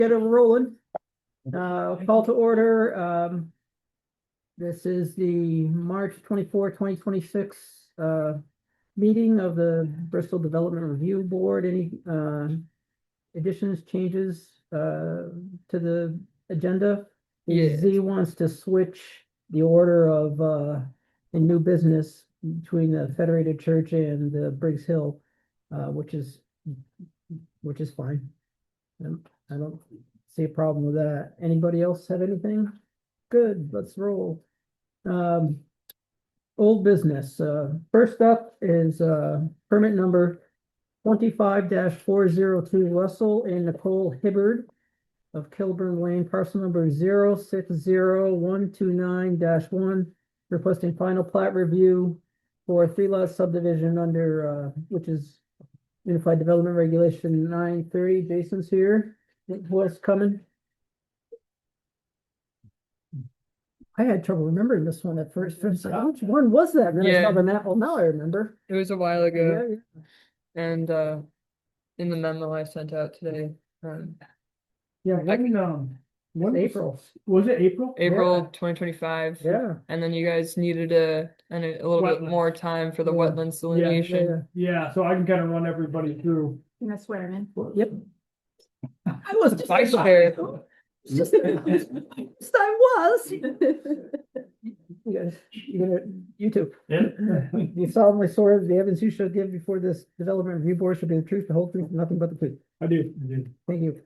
Get it rolling. Call to order. This is the March 24, 2026 meeting of the Bristol Development Review Board. Any additions, changes to the agenda? Yes. Z wants to switch the order of the new business between the Federated Church and the Briggs Hill, which is fine. I don't see a problem with that. Anybody else have anything? Good, let's roll. Old business. First up is permit number 25-402 Russell and Nicole Hibbard of Kilburn Lane, parcel number 060-129-1, requesting final plat review for a 3-lot subdivision under which is Unified Development Regulation 930. Jason's here. What's coming? I had trouble remembering this one at first. Like, which one was that? And then I saw the map. Well, now I remember. It was a while ago. Yeah. And in the memo I sent out today, When April. Was it April? April 2025. Yeah. And then you guys needed a little bit more time for the wetlands delineation. Yeah, so I can kind of run everybody through. Can I swear him in? Yep. I was just Vice chair. Just I was. You too. Yeah. You solemnly swear the evidence you shall give before this development review board shall be the truth, the whole truth, and nothing but the truth. I do. Thank you.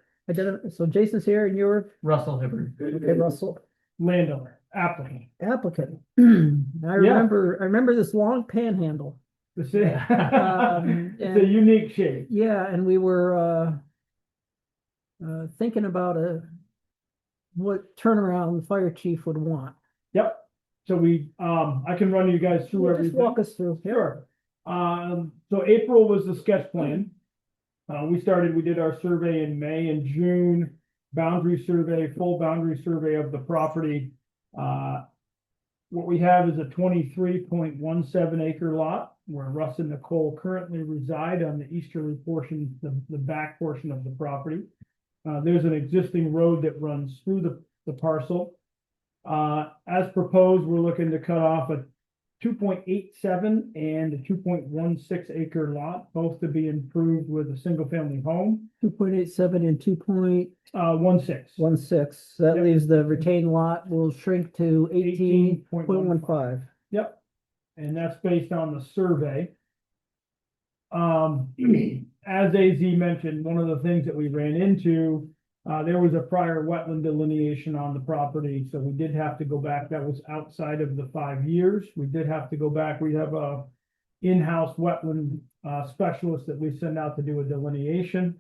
So Jason's here and you're Russell Hibbard. okay, Russell. Landowner, applicant. I remember this long panhandle. It's a And unique shape. yeah, and we were thinking about what turnaround the fire chief would want. Yep. So I can run you guys through Just everything. walk us through. Sure. So April was the sketch plan. We did our survey in May and June, boundary survey, full boundary survey of the property. What we have is a 23.17 acre lot where Russ and Nicole currently reside on the easterly portion, the back portion of the property. There's an existing road that runs through the parcel. As proposed, we're looking to cut off a 2.87 and a 2.16 acre lot, both to be improved with a single family home. 2.87 and 2.16. 16. That Yep. leaves the retained lot will shrink to 18.15. Yep. And that's based on the survey. As AZ mentioned, one of the things that we ran into, there was a prior wetland delineation on the property, so we did have to go back. That was outside of the 5 years. We did have to go back. We have a in-house wetland specialist that we send out to do a delineation.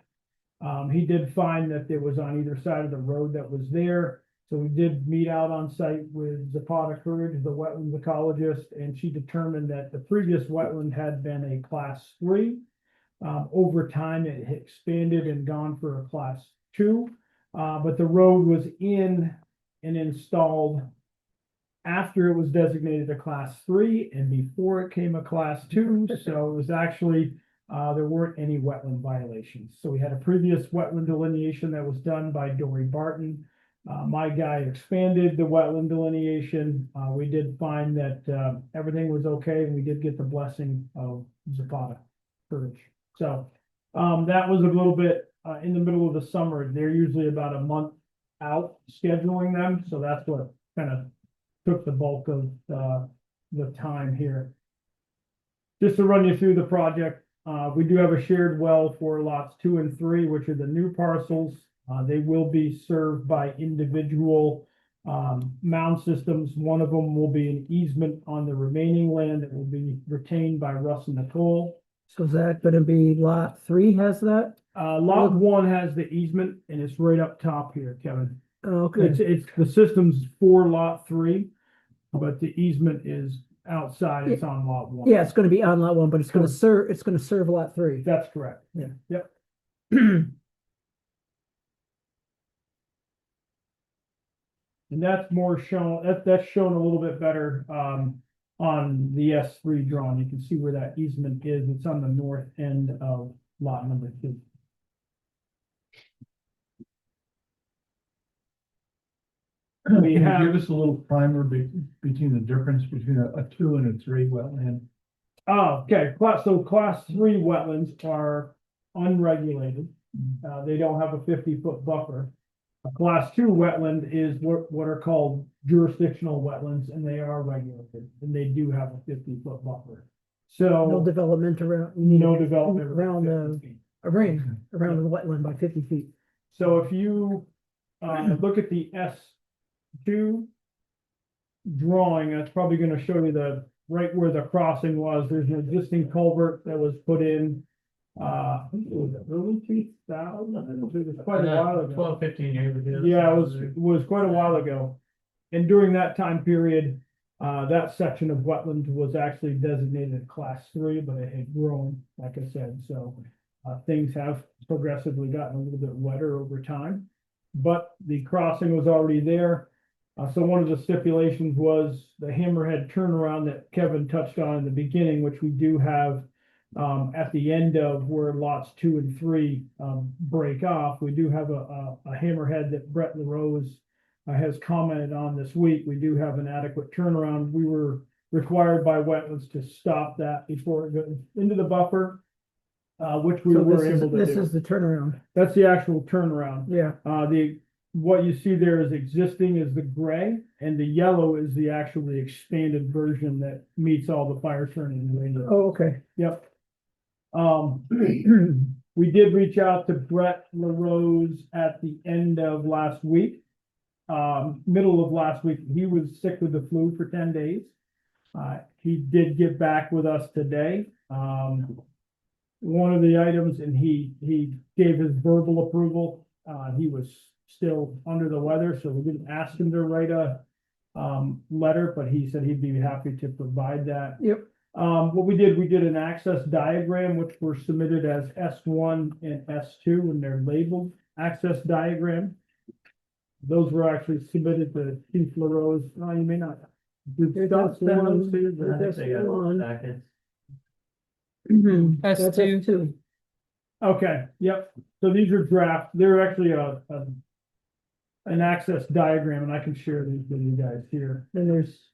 He did find that it was on either side of the road that was there. So we did meet out on site with Zapata Courage, the wetland ecologist, and she determined that the previous wetland had been a class 3. Over time, it had expanded and gone for a class 2. But the road was in and installed after it was designated a class 3 and before it came a class 2. So it was actually, there weren't any wetland violations. So we had a previous wetland delineation that was done by Dory Barton. My guy expanded the wetland delineation. We did find that everything was okay, and we did get the blessing of Zapata Courage. So that was a little bit in the middle of the summer. They're usually about a month out scheduling them. So that's what kind of took the bulk of the time here. Just to run you through the project, we do have a shared well for lots 2 and 3, which are the new parcels. They will be served by individual mound systems. One of them will be an easement on the remaining land that will be retained by Russ and Nicole. So is that going to be lot 3 has that? Lot 1 has the easement, and it's right up top here, Kevin. Okay. It's the system's for lot 3, but the easement is outside. It's on lot 1. Yeah, it's going to be on lot 1, but it's going to serve lot 3. That's correct. Yeah. Yep. And that's more shown, that's shown a little bit better on the S3 drawing. You can see where that easement is. It's on the north end of lot number 2. We Can have- you give us a little primer between the difference between a 2 and a 3 wetland? Oh, okay, so class 3 wetlands are unregulated. They don't have a 50-foot buffer. A class 2 wetland is what are called jurisdictional wetlands, and they are regulated, and they do have a 50-foot buffer. No So, development around, you need no development. around 50 feet. a ring around the wetland by 50 feet. So if you, look at the S2 drawing, that's probably gonna show you right where the crossing was. There's an existing culvert that was put in. I think it was early 2000, it was quite a while ago. 12, 15 years ago. Yeah, it was quite a while ago. And during that time period, that section of wetland was actually designated class 3, but it had grown, like I said, so. Things have progressively gotten a little bit wetter over time, but the crossing was already there. So one of the stipulations was the hammerhead turnaround that Kevin touched on in the beginning, which we do have. At the end of where lots 2 and 3 break off, we do have a hammerhead that Brett LaRose has commented on this week. We do have an adequate turnaround. We were required by wetlands to stop that before it goes into the buffer, which we So were able to this do. is the turnaround. That's the actual turnaround. Yeah, What you see there is existing is the gray, and the yellow is the actually expanded version that meets all the fire turning radius. oh, okay. Yep. We did reach out to Brett LaRose at the end of last week. Middle of last week, he was sick with the flu for 10 days. He did get back with us today. One of the items, and he gave his verbal approval. He was still under the weather, so we didn't ask him to write a letter, but he said he'd be happy to provide that. Yep. What we did an access diagram, which were submitted as S1 and S2, and they're labeled access diagram. Those were actually submitted to Chief LaRose. No, you may not. There's Scott send one, those to you? there's one. Packets. Mhm, S2. that's S2. Okay, yep. So these are draft. They're actually an access diagram, and I can share these with you guys here. Then there's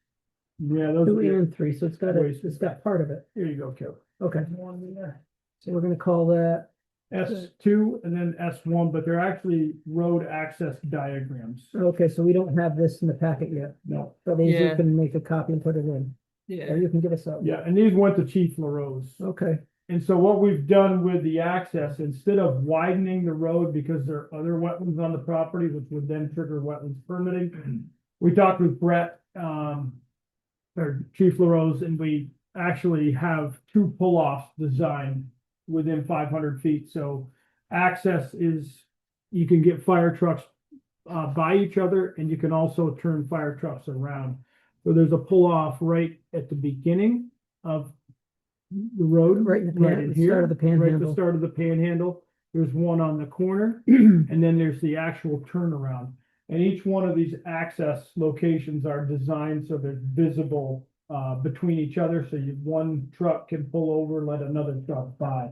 Yeah, those 2 are, and 3, so it's got part of it. here you go, Kevin. Okay, One there. so we're gonna call that, S2 and then S1, but they're actually road access diagrams. okay, so we don't have this in the packet yet, No, but you Yeah. can make a copy and put it in, or Yeah. you can give us a. yeah, and these went to Chief LaRose. Okay, And so what we've done with the access, instead of widening the road because there are other wetlands on the property, which would then trigger wetlands permitting, we talked with Brett, or Chief LaRose, and we actually have 2 pull-offs designed within 500 feet. So access is, you can get fire trucks by each other, and you can also turn fire trucks around. So there's a pull-off right at the beginning of the road. Right in the in here, start of the Right at the panhandle. start of the panhandle. There's one on the corner, and then there's the actual turnaround. And each one of these access locations are designed so they're visible between each other, so one truck can pull over, let another truck by.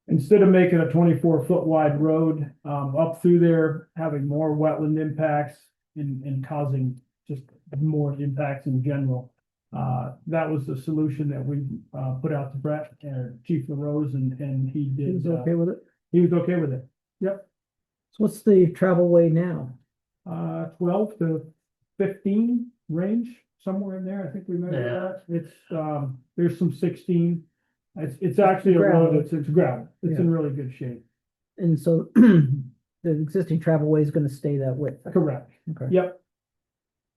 Instead of making a 24-foot wide road up through there, having more wetland impacts and causing just more impacts in general. That was the solution that we put out to Brett and Chief LaRose, and he he did. was okay with it. He was okay with it. Yep. So what's the travel way now? 12 to 15 range, somewhere in there. I think we measured that. It's, there's some 16. It's actually a road. Gravel. It's gravel. It's Yeah. in really good shape. And so the existing travel way is gonna stay that width. Correct. Okay. Yep.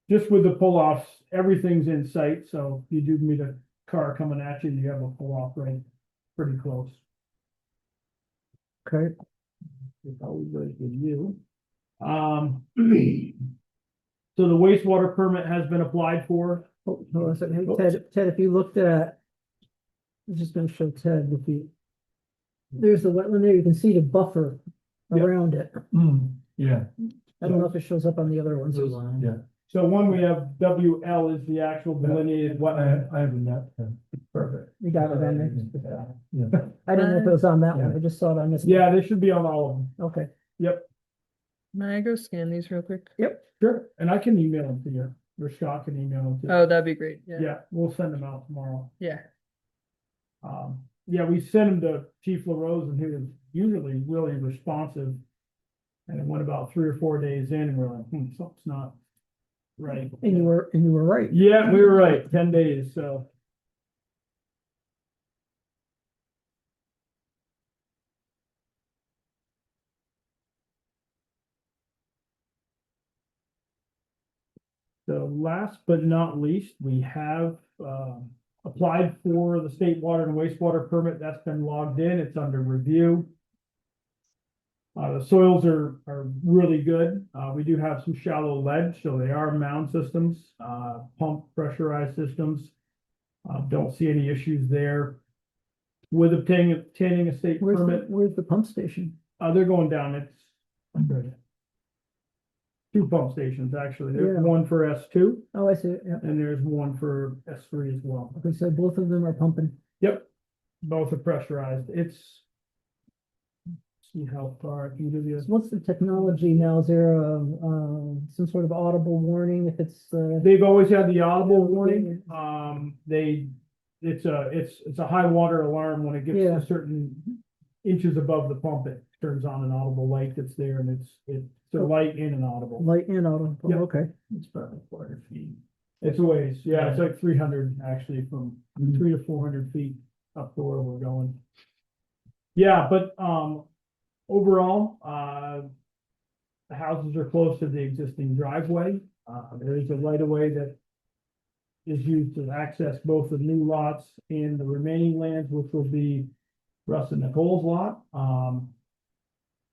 Just with the pull-offs, everything's in sight, so if you do meet a car coming at you, you have a pull-off right pretty close. Okay, It's always good with you. So the wastewater permit has been applied for. hold on a second. Hey, Oh. Ted, if you looked at, I'm just gonna show Ted if you. There's the wetland there, you can see the buffer Yep. around it. Yeah, I don't know if it shows up on the other ones. yeah. So one we have WL is the actual delineated wetland. I have a net. Perfect. You got it on there. Yeah. I didn't know if it was on that one, I just saw it on this. one. Yeah, they should be on all of them. Okay, Yep. May I go scan these real quick? Yep, sure, and I can email them to you, or Scott can email them to you. Oh, that'd be great. Yeah. Yeah, we'll send them out tomorrow. Yeah. Yeah, we sent him to Chief LaRose and he was usually really responsive. And it went about 3 or 4 days in and we're like, something's not right. And you were right. Yeah, we were right, 10 days, so. So last but not least, we have applied for the state water and wastewater permit. That's been logged in. It's under review. The soils are really good. We do have some shallow ledge, so they are mound systems, pump pressurized systems. Don't see any issues there. With obtaining a state permit, Where's the pump station? they're going down. It's two pump stations, actually. There's Yeah. one for S2 Oh, I see it, yeah. and there's one for S3 as well. Okay, so both of them are pumping. Yep, both are pressurized. See how far I can give you. So what's the technology now? Is there some sort of audible warning if it's, They've always had the audible warning. It's a high water alarm when it gets Yeah. to certain inches above the pump, it turns on an audible light that's there and it's a light and an audible. light and audible? Yep. Okay. It's probably 400 feet. It's a ways, yeah, it's like 300 actually from 300 to 400 feet up to where we're going. Yeah, but, overall, the houses are close to the existing driveway. There is a right of way that is used to access both the new lots and the remaining lands, which will be Russ and Nicole's lot.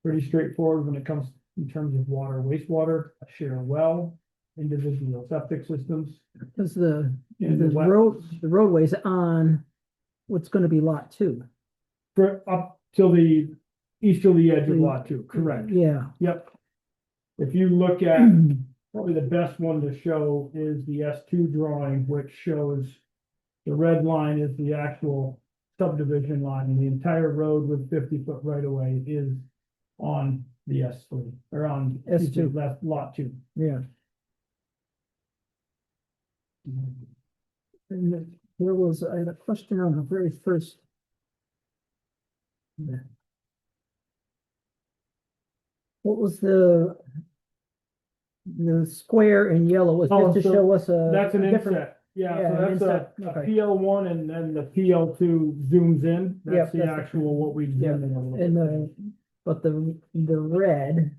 Pretty straightforward when it comes in terms of water, wastewater, a share well, individual septic systems. Because the and the wet- roadway's on what's gonna be lot 2. For up till the easterly edge of lot 2, correct? Yeah. Yep. If you look at, probably the best one to show is the S2 drawing, which shows the red line is the actual subdivision line, and the entire road with 50-foot right of way is on the S3, or on S2. left lot 2. Yeah. And I had a question on the very first. Yeah. What was the square in yellow was Oh, just to so show us a That's an different. inset. Yeah, Yeah, so an that's a inset, okay. PL1 and then the PL2 zooms in. Yep, That's the that's the- actual what we Yeah, zoomed in a little and bit. but the red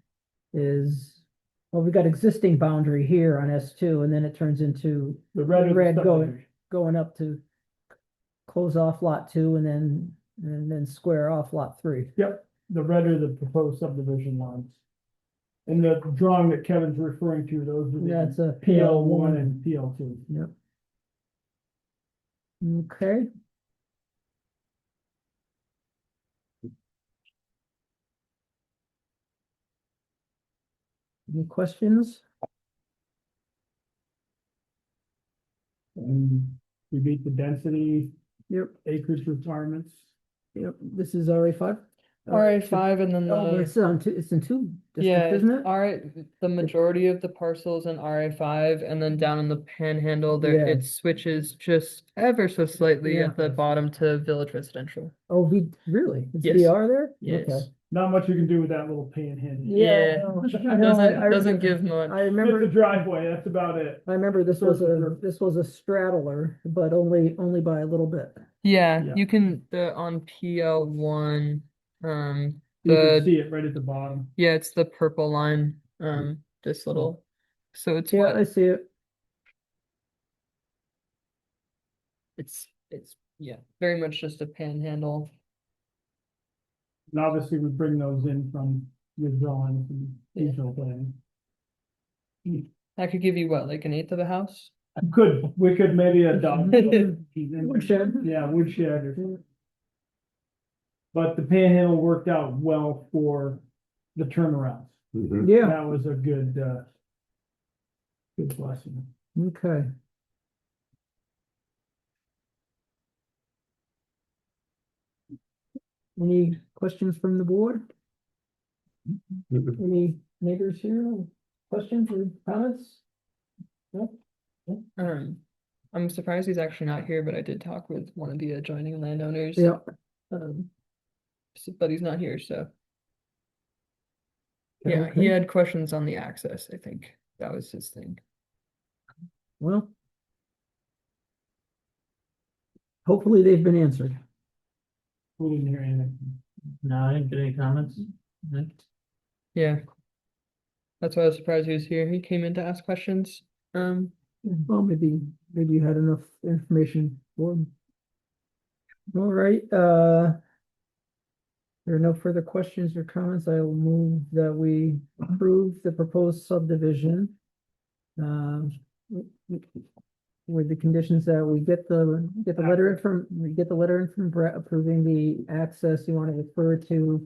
is, well, we got existing boundary here on S2, and then it turns into The red is the red going- subdivision. going up to close off lot 2 and then square off lot 3. Yep, the red are the proposed subdivision lines. And the drawing that Kevin's referring to, those are That's a the PL1 and PL2. Yep. Okay. Any questions? And we meet the density Yep, acreage requirements. yep, this is RA5? RA5 and then Oh, the, it's in 2 yeah, districts, isn't it? the majority of the parcels in RA5 and then down in the panhandle there, Yeah. it switches just ever so slightly Yeah. at the bottom to village residential. Oh, really? It's Yes. VR there? Yes. Okay. Not much you can do with that little panhandle. Yeah. no, Doesn't I give much. I It's the remember, driveway, that's about it. I remember this was a straddler, but only by a little bit. Yeah, Yeah. you can on PL1, You can the see it right at the bottom. yeah, it's the purple line, this little, so it's Yeah, what I see it. it's yeah, very much just a panhandle. And obviously we bring those in from your drawings and Yeah. detail planning. That could give you what, like an eighth of a house? We could maybe adopt. Woodshed. Yeah, woodshed or. But the panhandle worked out well for the turnarounds. Yeah, That was a good blessing. okay. Any questions from the board? neighbors here, questions or comments? No? I'm surprised he's actually not here, but I did talk with one of the adjoining landowners. Yeah, Um, but he's not here, so. Yeah, he Okay. had questions on the access, I think. That was his thing. well. Hopefully they've been answered. We didn't hear anything. No, I didn't get any comments. Yeah. That's why I was surprised he was here. He came in to ask questions. Well, maybe you had enough information for them. All right, there are no further questions or comments. I will move that we approve the proposed subdivision. Um, with the conditions that we get the letter in from Brett approving the access. You want to refer to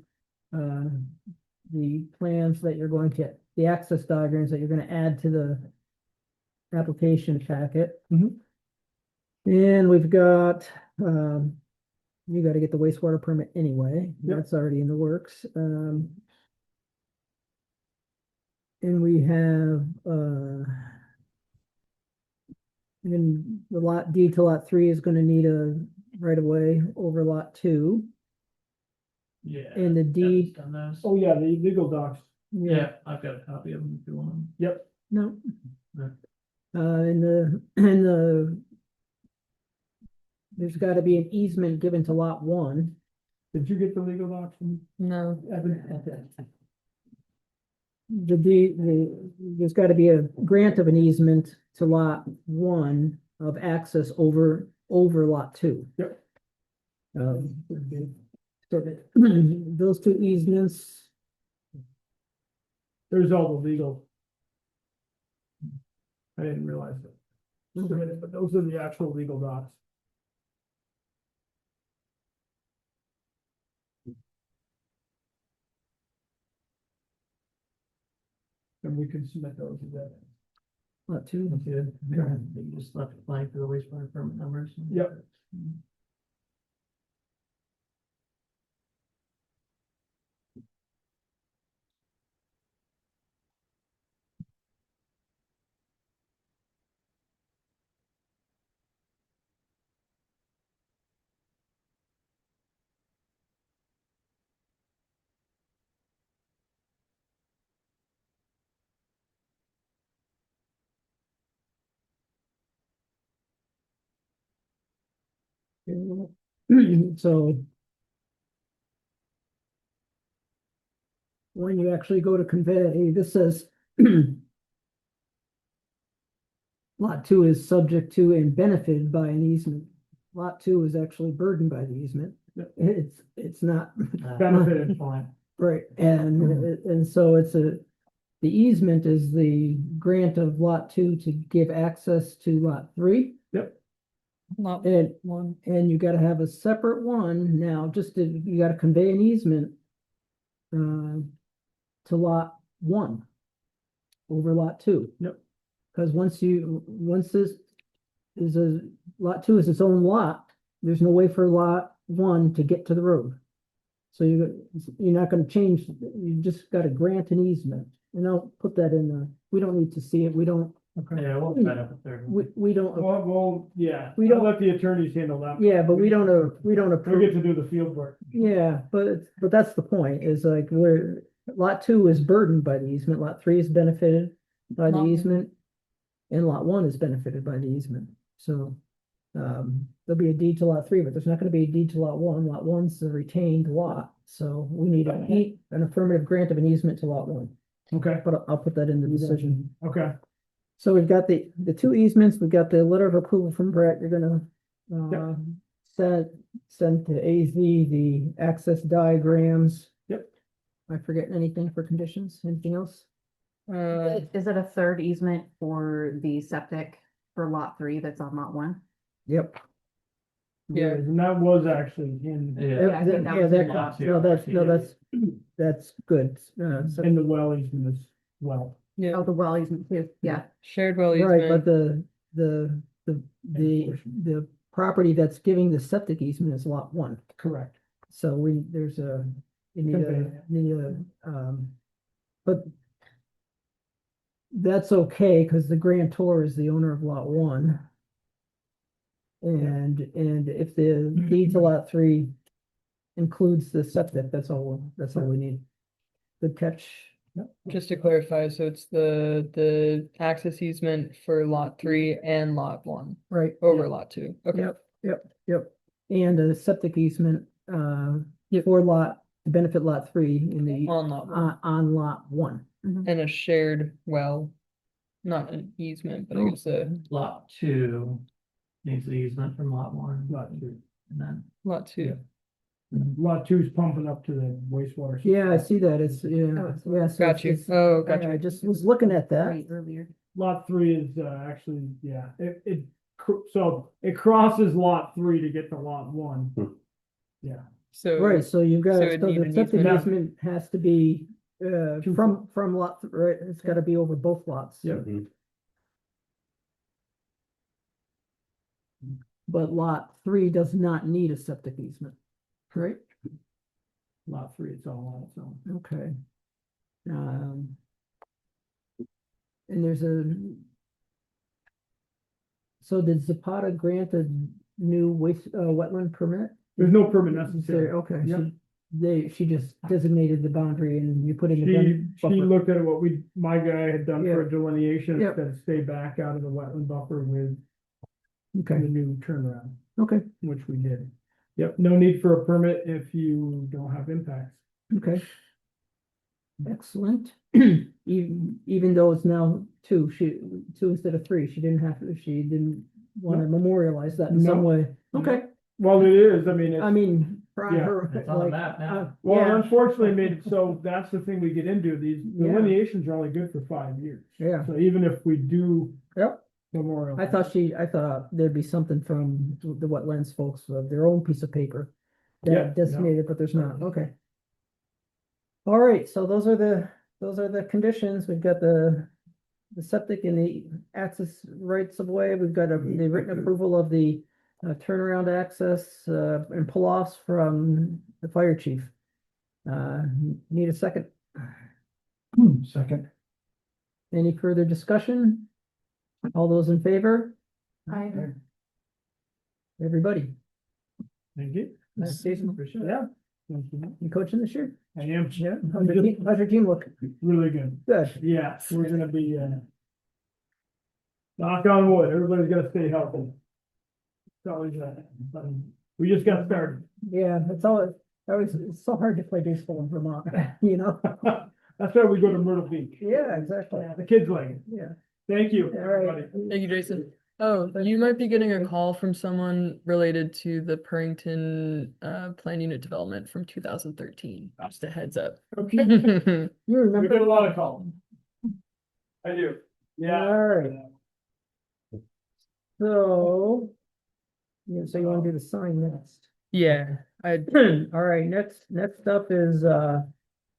the plans that you're going to, the access diagrams that you're going to add to the application packet. And we've got, you got to get the wastewater permit anyway. Yep. That's already in the works. And we have, and the lot D to lot 3 is gonna need a right of way over lot 2. Yeah. And the deed, Done those. Oh, yeah, the legal docs. yeah, I've got a copy of them if you want them. Yep. no. Yeah. And there's gotta be an easement given to lot 1. Did you get the legal docs from No. Evan? There's gotta be a grant of an easement to lot 1 of access over lot 2. Yep. So those 2 easements, There's all the legal. I didn't realize it. But those are the actual legal docs. And we can submit those to that. lot 2. That's good. You just left it blank for the wastewater permit numbers. Yep. So when you actually go to convey, this says lot 2 is subject to and benefited by an easement. Lot 2 is actually burdened by the easement. Yep. It's not Benefited. Fine. right, and so the easement is the grant of lot 2 to give access to lot 3. Lot And 1. And you gotta have a separate one now, you gotta convey an easement. To lot 1. Over lot 2. Yep. Cause once this is lot 2 is its own lot, there's no way for lot 1 to get to the road. So you're not gonna change, you just gotta grant an easement, and I'll put that in we don't need to see it, we don't. Yeah, we'll try to up there. We don't, Well, yeah, We I'll don't- let the attorneys handle that. yeah, but we don't We'll approve. get to do the field work. Yeah, but that's the point, is like lot 2 is burdened by the easement, lot 3 is benefited by the Lot one. easement. And lot 1 is benefited by the easement, so, there'll be a deed to lot 3, but there's not gonna be a deed to lot 1, lot 1's a retained lot. So we need an affirmative grant of an easement to lot 1, Okay, but I'll put that in the decision. okay, So we've got the 2 easements, we've got the letter of approval from Brett, you're gonna, send to AZ the access diagrams. Yep. Am I forgetting anything for conditions, anything else? Is it a third easement for the septic for lot 3 that's on lot 1? Yep. Yeah. and that was actually in, Yeah, I think that was in lot No, that's good, so. in the well easement as well. Yeah. Oh, the well easement too, yeah. Shared well Right, but easement. the property that's giving the septic easement is lot 1. Correct. So you need Convey. but that's okay, because the grantor is the owner of lot one. And if the deed to lot three includes the septic, that's all we need. Good catch. Just to clarify, so it's the access easement for lot 3 and lot 1 Right. over lot 2. Okay. Yep. And a septic easement, for to benefit lot three in the, On lot 1. on lot one. And a shared well, not an easement, but I guess a Lot 2 needs the easement from lot 1. Lot two. And then, lot 2. Lot two's pumping up to the wastewater. Yeah, I see that. It's, yeah, yeah. so Got you. it's- Oh, I got you. just was looking at that. Right, earlier. Lot three is, actually, yeah, so it crosses lot three to get to lot one. Yeah, So Right, so you've got, So so it'd need the an septic easement. easement has to be, from lot, right, it's gotta be over both lots. Yeah. But lot three does not need a septic easement, right? lot three, it's all on its own. Okay. And there's a. So did Zapata grant a new wetland permit? There's no permit There, necessary. okay, Yep. she just designated the boundary and you put in the. She buffer. looked at what my guy had done for a delineation, Yep. that stay back out of the wetland buffer with the Okay, new turnaround, okay, which we did. Yep, no need for a permit if you don't have impacts. okay. Excellent. Even though it's now two instead of three, she didn't want to memorialize that in some No. way. Okay, Well, it is, I mean, I mean, for Yeah. her, It's on the like, map now. well, yeah, unfortunately, so that's the thing we get into, these Yeah. delineations are only good for 5 years. yeah, So even if we do yep. memorial. I thought there'd be something from the wetlands folks of their own piece of paper Yeah, that designated, but there's not, okay. All right, so those are the conditions. We've got the septic and the access rights of way. We've got the written approval of the turnaround access and pull-offs from the fire chief. Need a second? Second. Any further discussion? All those in favor? Everybody. Thank you. Nice, Jason. Yeah. Thank you. You coaching this year? I am Yeah. How's your team look? really good. Good. Yeah, we're gonna be, knock on wood, everybody's gotta stay healthy. It's always, we just got started. Yeah, it's so hard to play baseball in Vermont, you know? That's why we go to Myrtle Beach. Yeah, exactly. The kids like it. Yeah. Thank you, All right. everybody. Thank you, Jason. Oh, you might be getting a call from someone related to the Purrington plan unit development from 2013. Just a heads up. Okay, You we remember? get a lot of calls. I do, yeah. All right. So. Yeah, so you want to do the sign next? Yeah, I All right, next up is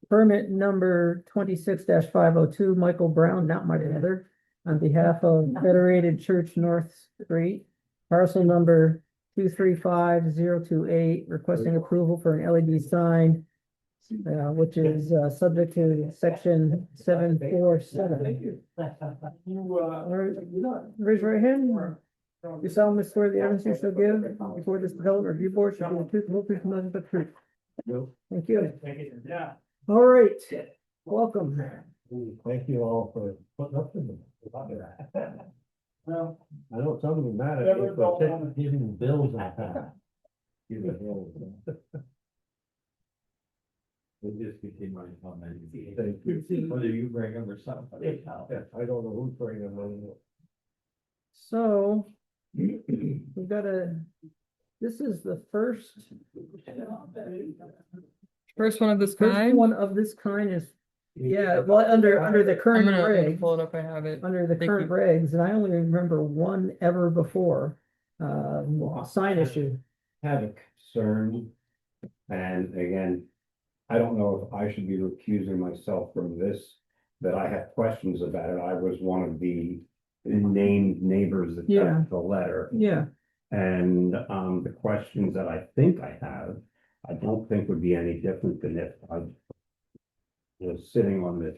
permit number 26-502, Michael Brown, not my brother, on behalf of Federated Church North Street, parcel number 235028, requesting approval for an LED sign, which is subject to section 747. Raise your right hand. You solemnly swear the evidence you shall give before this development review board shall be the truth, the whole truth, and nothing but truth. Thank you. Yeah. All right, welcome. Thank you all for putting up with me. Well, I know some of them mad Never at me for go. giving bills on time. Give it bills. It just became my comment. Thank you. Whether you bring them or somebody. Yeah, I don't know who's bringing them anymore. So, we've got this is the first. first one of this First kind. one of this kind is, yeah, well, under the I'm current gonna pull it regs, up. I have it. under the Thank current you. regs, and I only remember one ever before. Sign issue. Have a concern. And again, I don't know if I should be recusing myself from this, but I have questions about it. I was one of the named neighbors that Yeah. got the letter. Yeah, And the questions that I think I have, I don't think would be any different than if I was sitting on this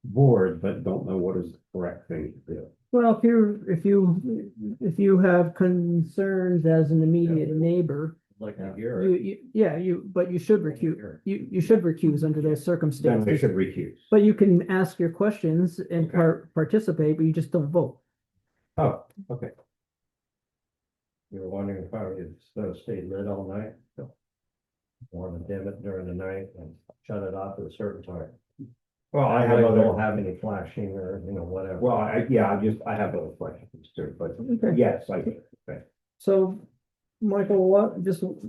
board, but don't know what what is the correct thing to do? Well, if you have concerns as an immediate neighbor, Like Yeah. a year. but you should recuse, you should recuse under those Then circumstances. they should recuse. But you can ask your questions and Okay. participate, but you just don't vote. Oh, okay. You were wondering if I was gonna stay lit all night? Want to dim it during the night and shut it off at a certain time. Well, I I have don't other, have any flashing or, whatever. well, I have other questions too, but Okay. yes, I do. Okay. So, Michael, just sort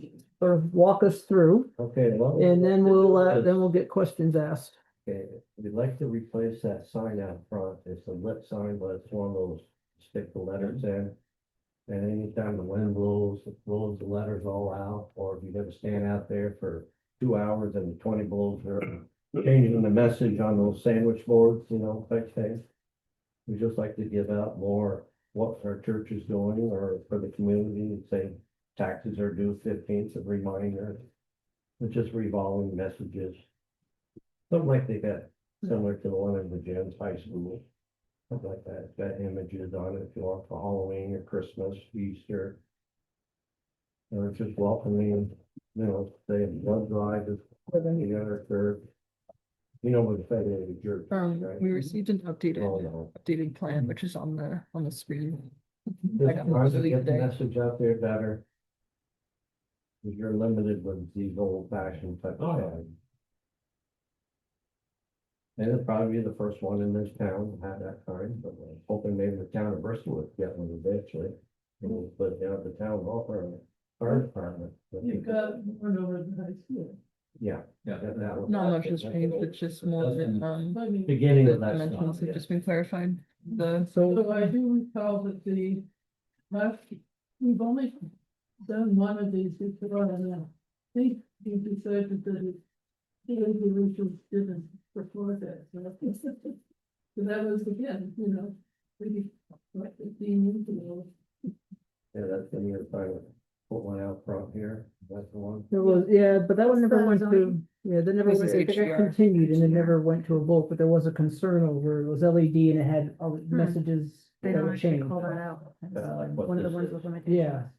of walk us through, Okay, well. and then we'll get questions asked. Okay, we'd like to replace that sign out front. It's a lit sign, but it's one of those stick the letters in. And anytime the wind blows, it blows the letters all out, or if you gotta stand out there for 2 hours and the 20 blows, they're changing the message on those sandwich boards, type thing. We just like to give out more what our church is doing, or for the community, say taxes are due 15th, a reminder. It's just revolving messages. Something like they got, similar to the one in the Jim's High School. Something like that, it's got images on it, if you want for Halloween or Christmas, Easter. Or just welcoming, say blood drive is the other third. With the Federated Church. right? We received an Oh, no. updated plan, which is on the screen. I Just got trying to those get the today. message out there better. Cause you're limited with these old fashioned type of things. And it'll probably be the first one in this town to have that kind, but we're hoping maybe the town of Bristol would get one eventually. And we'll put it down at the town hall for our fire department. You've got one over at the high school. Yeah. Yeah. that was- Not much has changed, it's just more, I mean, Beginning the of that dimensions stuff. have just been clarified. The, so I do recall that we've only done one of these before, and I think we decided that the resolution didn't report that, so that was again, maybe like 15 years ago. Yeah, that's when you're trying to put one out front here, that's the one. There was, yeah, but that one What's never the went to, zoning? that never This went, is it got HDR. continued and it never went to a vote, but there was a concern over, it was LED and it had all the messages They that don't would actually change. call that out. That's, like what one of the this ones is. with limitations.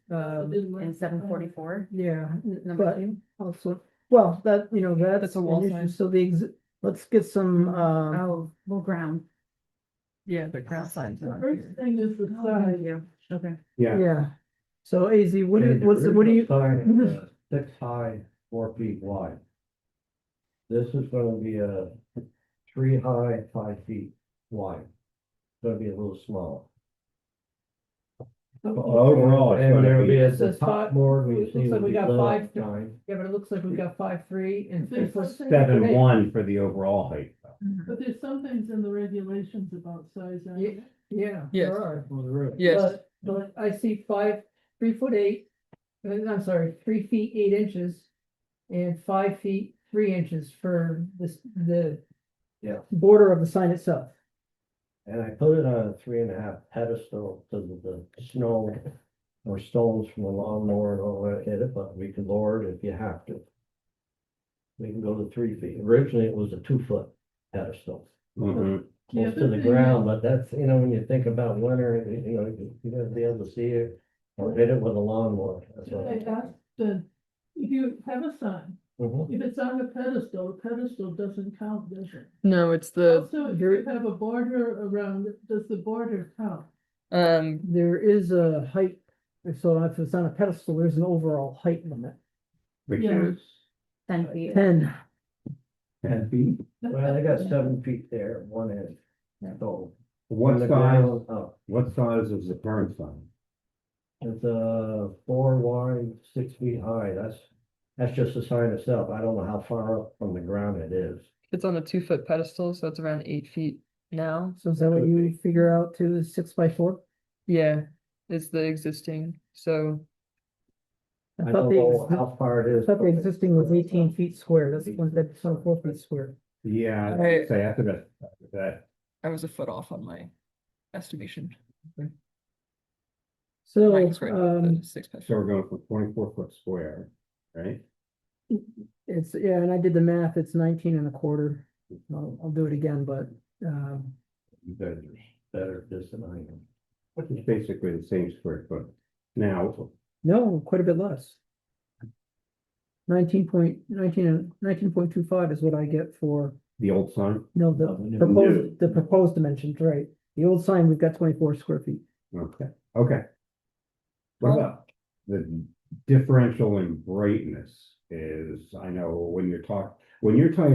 Yeah, In 744, yeah, number but 2. also, well, that's That's a wall an issue, sign. so let's get some, Oh, well, ground. yeah, the ground signs The are on first here. thing is the size. Okay. Yeah, yeah. So AZ, what do Okay, you, the what do original you, sign is, 6 high, 4 feet wide. This is gonna be a 3 high, 5 feet wide. It's gonna be a little small. overall, it's And gonna there'll be be, at the Says top five- board, we looks see like will we be got lit up 5 sign. yeah, but it looks like we've got 5'3" and 3'6". 7'1" for the overall height. But there's some things in the regulations about size. Yeah, yeah, Yes. there are. Yes, But I see 3'8", I'm sorry, 3 feet 8 inches. And 5 feet 3 inches for the Yeah. border of the sign itself. And I put it on a 3.5 pedestal because of the snow or stones from the lawnmower and all that hit it, but we can lower it if you have to. We can go to 3 feet. Originally, it was a 2-foot pedestal, Mhm. Yeah, close to the but ground, but that's, when you think about winter, you gotta be able to see it or hit it with a lawnmower. That's what. I asked, if you have a sign, Mhm. if it's on a pedestal doesn't count, does it? no, it's the, Also, if you have a border around it, does the border count? There is a height, so if it's on a pedestal, there's an overall height limit. Which Yeah. is 10 feet. 10. 10 feet. Well, they got 7 feet there, at one end. So. What from the size, ground up. what size is the current sign? It's 4 wide, 6 feet high. That's just the sign itself. I don't know how far up from the ground it is. it's on a 2-foot pedestal, so it's around 8 feet now. So is that what you figure out to 6x4? Yeah, it's the existing, so I I thought don't the, know ex- how far it I is. thought the existing was 18 feet square, that's 4 feet square. Yeah, Right. I'd say after that, I was a foot off on my estimation. So, Mike's right, the 6x4. so we're going for 24-foot square, right? it's, yeah, and I did the math, it's 19 and a quarter. I'll do it again, but, better this than I am. Which is basically the same square foot. Now, No, quite a bit less. 19.25 is what I get for, the old sign, no, the proposed dimensions, right? The old sign, we've got 24 square feet. okay, okay. What about the differential in brightness is, I know when you're talking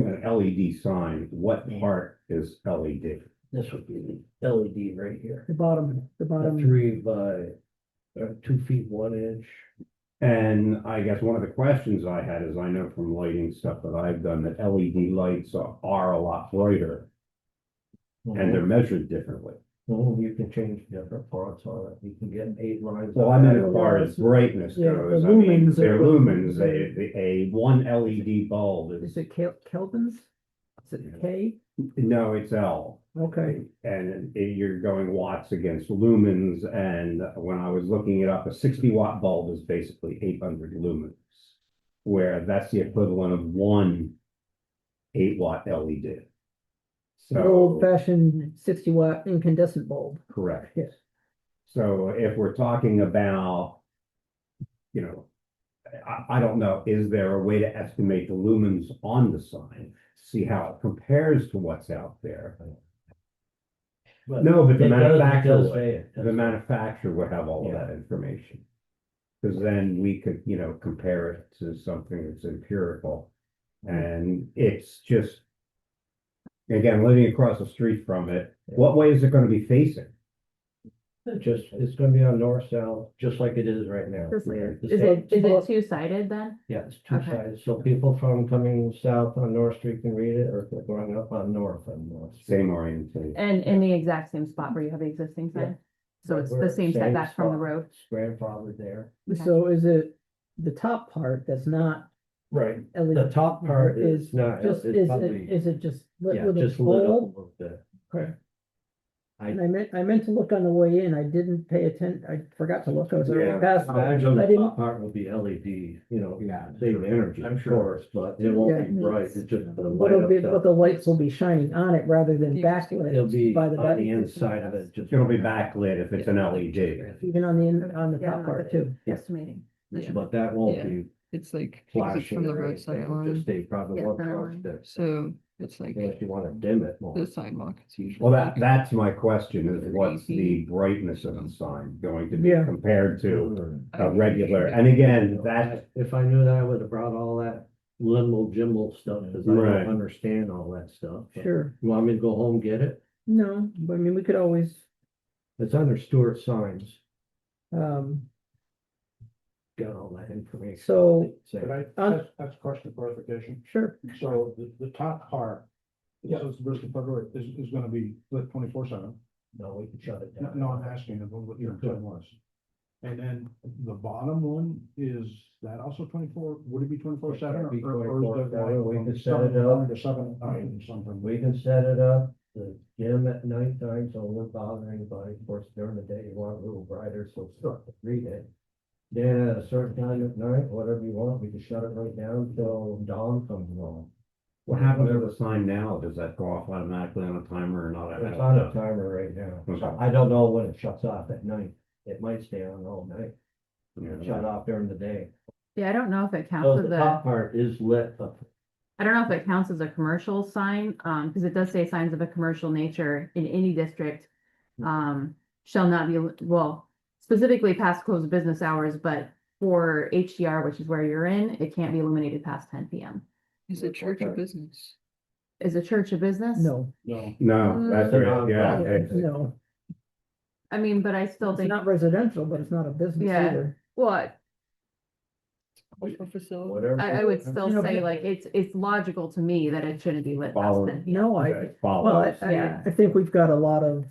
about LED sign, what part is LED? This would be the LED right here. The bottom, A 3 by 2 feet 1 inch. And I guess one of the questions I had is, I know from lighting stuff that I've done, that LED lights are a lot brighter and they're measured differently. Well, you can change different parts on it. You can get 8 lines. Well, I meant as far as brightness Yeah, goes, the I mean, lumens they're are- lumens, a one LED bulb is is, it Kelvins? Is it K? no, it's L. Okay, And you're going watts against lumens, and when I was looking it up, a 60-watt bulb is basically 800 lumens. Where that's the equivalent of one 8-watt LED. an old fashioned 60-watt incandescent bulb. Correct. Yes. So if we're talking about, you know, I don't know, is there a way to estimate the lumens on the sign? See how it compares to what's out there? No, but the manufacturer would have all of that information. Because then we could, compare it to something that's empirical. And it's just, again, living across the street from it, what way is it gonna be facing? It's gonna be on north-south, just like it is right now. Is The it same- two-sided then? Yeah, it's 2 Okay. sides, so people coming south on North Street can read it, or if they're going up on North on North Street. Same orientation. And in the exact same spot where you have the existing sign? So it's We're the at same setback from the spot. road? It's grandfathered there. Okay. So is it the top part that's not Right. LED? The top part is not, Just, it's is probably, it just lit yeah, with a just lit up a bulb? little bit. Okay. I- And I meant to look on the way in, I didn't pay attention, I forgot to look, I was already Yeah, past. imagine I the didn't, top part will be LED, Yeah. save energy, I'm of sure. course, but it won't Yeah. be bright, it's just the but light it'll up. be, but the lights will be shining on it rather than You can see backlit. It'll be by on back- the inside of it, just. It'll be backlit if it's an LED. Even on the Yeah, top part too. Estimating. Yeah. But that won't Yeah. be It's like, 'cause it's flashing from the or roadside anything, it'll just line, stay probably Yeah, one center constant, line. so it's like unless you wanna dim it more. the sidewalk, it's usually. Well, like- that's my question, is what's the 30 feet. brightness of the sign going to be Yeah. compared to I- a regular, and again, that, If I knew that, I would have brought all that limbo jimble stuff, because I Right. don't understand all that stuff. But Sure, You want me to go home, get it? no, but I mean, we could always, It's under Stewart Signs, um, got all that information. So- Say, Could I Um, ask a question of clarification? sure, So the top part, it says Bristol Federal is gonna be lit 24/7. No, we can shut it No, down. no, I'm asking about what your intent was. And then the bottom one, is that also 24, would it be 24/7? It'd be Or is 24/7, it we like can from set it 7 in the up. morning to 7 at night or something? We can set it up, the dim at nighttime, so it won't bother anybody, of course, during the day, you want it a little brighter, so start to read it. Then at a certain time at night, whatever you want, we can shut it right down till dawn comes along. what happens with the sign now? Does that go off automatically on a timer or not? I It's don't on a know. timer right now, Okay. I don't know when it shuts off at night, it might stay on all night, Yeah. shut off during the day. Yeah, I don't know if it counts So as the a, top part is lit up. I don't know if it counts as a commercial sign, because it does say signs of a commercial nature in any district. Shall not be, well, specifically past close of business hours, but for HDR, which is where you're in, it can't be illuminated past 10 PM. Is it church or business? Is a church a business? no, No. No, that's right, yeah. no, I mean, but I still it's think, not residential, but it's not a business Yeah. either. what, Commercial facility? Whatever. I would still You know, say but- like, it's logical to me that it shouldn't be lit past Follow- 10 PM. No, Okay, well, follow. Yeah. I think we've got a lot of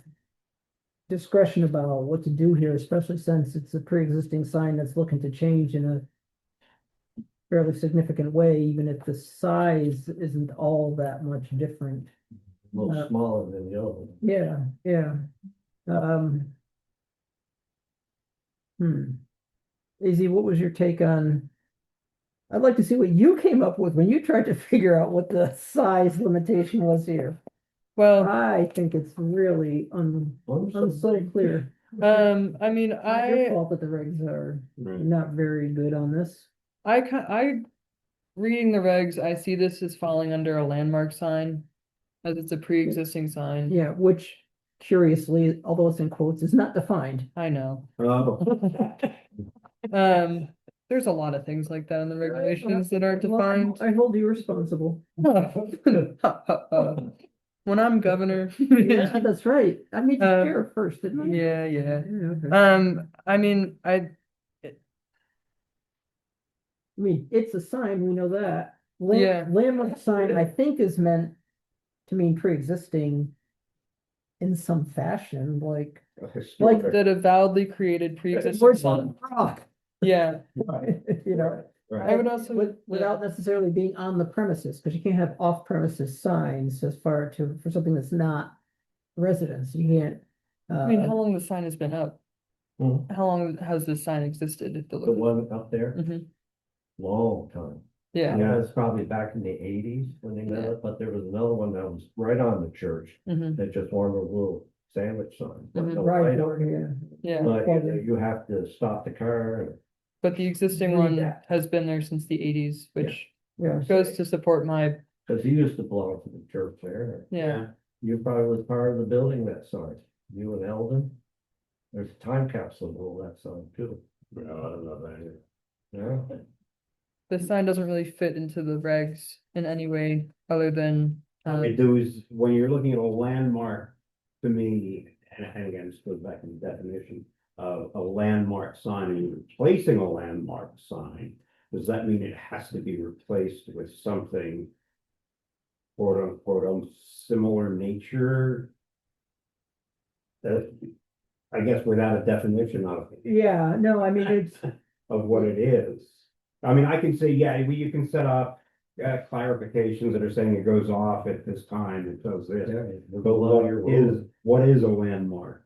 discretion about what to do here, especially since it's a pre-existing sign that's looking to change in a fairly significant way, even if the size isn't all that much different. A little smaller than the other one. Yeah, yeah. Um. Izzy, what was your take on? I'd like to see what you came up with when you tried to figure out what the size limitation was here. Well, I think it's really so clear. I mean, Not your fault that the regs are not very good on this. reading the regs, I see this as falling under a landmark sign, as it's a pre-existing sign. Yeah, which curiously, although it's in quotes, is not defined. I know. Oh, There's a lot of things like that in the regulations that aren't Well, defined. I hold you responsible. When I'm governor. Yeah, that's right. I made you Uh, sheriff first, didn't I? Yeah, yeah. Okay. I mean, I mean, it's a sign, we know that. Yeah. Landmark sign, I think, is meant to mean pre-existing in some fashion, like, historic. that avowedly created pre-existing where's sign. rock? Yeah, You know, I would also. without necessarily being on the premises, because you can't have off-premises signs as far to, for something that's not residence, you can't. I mean, how long the sign has been up? Hmm. How long has this sign existed? If The look. one up there, Mhm. long time. Yeah. That was probably back in the eighties when they made it, but there was another one that was right on the church. Mhm. That just wanted a little sandwich sign. but Mhm. no Right, light on it. yeah. Yeah, But you have to stop the car and but the existing Read one that. has been there since the 80s, which Yeah. goes to support my, Cause he used to belong to the church there. yeah. You probably was part of the building that sign, you and Eldon. There's a time capsule of that sign too. No, I don't know that. Yeah, This sign doesn't really fit into the regs in any way other than, I mean, there was, when you're looking at a landmark, to me, and again, this goes back to the definition of a landmark sign, and you're replacing a landmark sign, does that mean it has to be replaced with something quote unquote of similar nature? That, I guess without a definition Yeah, no, I mean, it's, of what it is. I mean, I can say, yeah, you can set up clarifications that are saying it goes off at this time, it does this. But what is a landmark?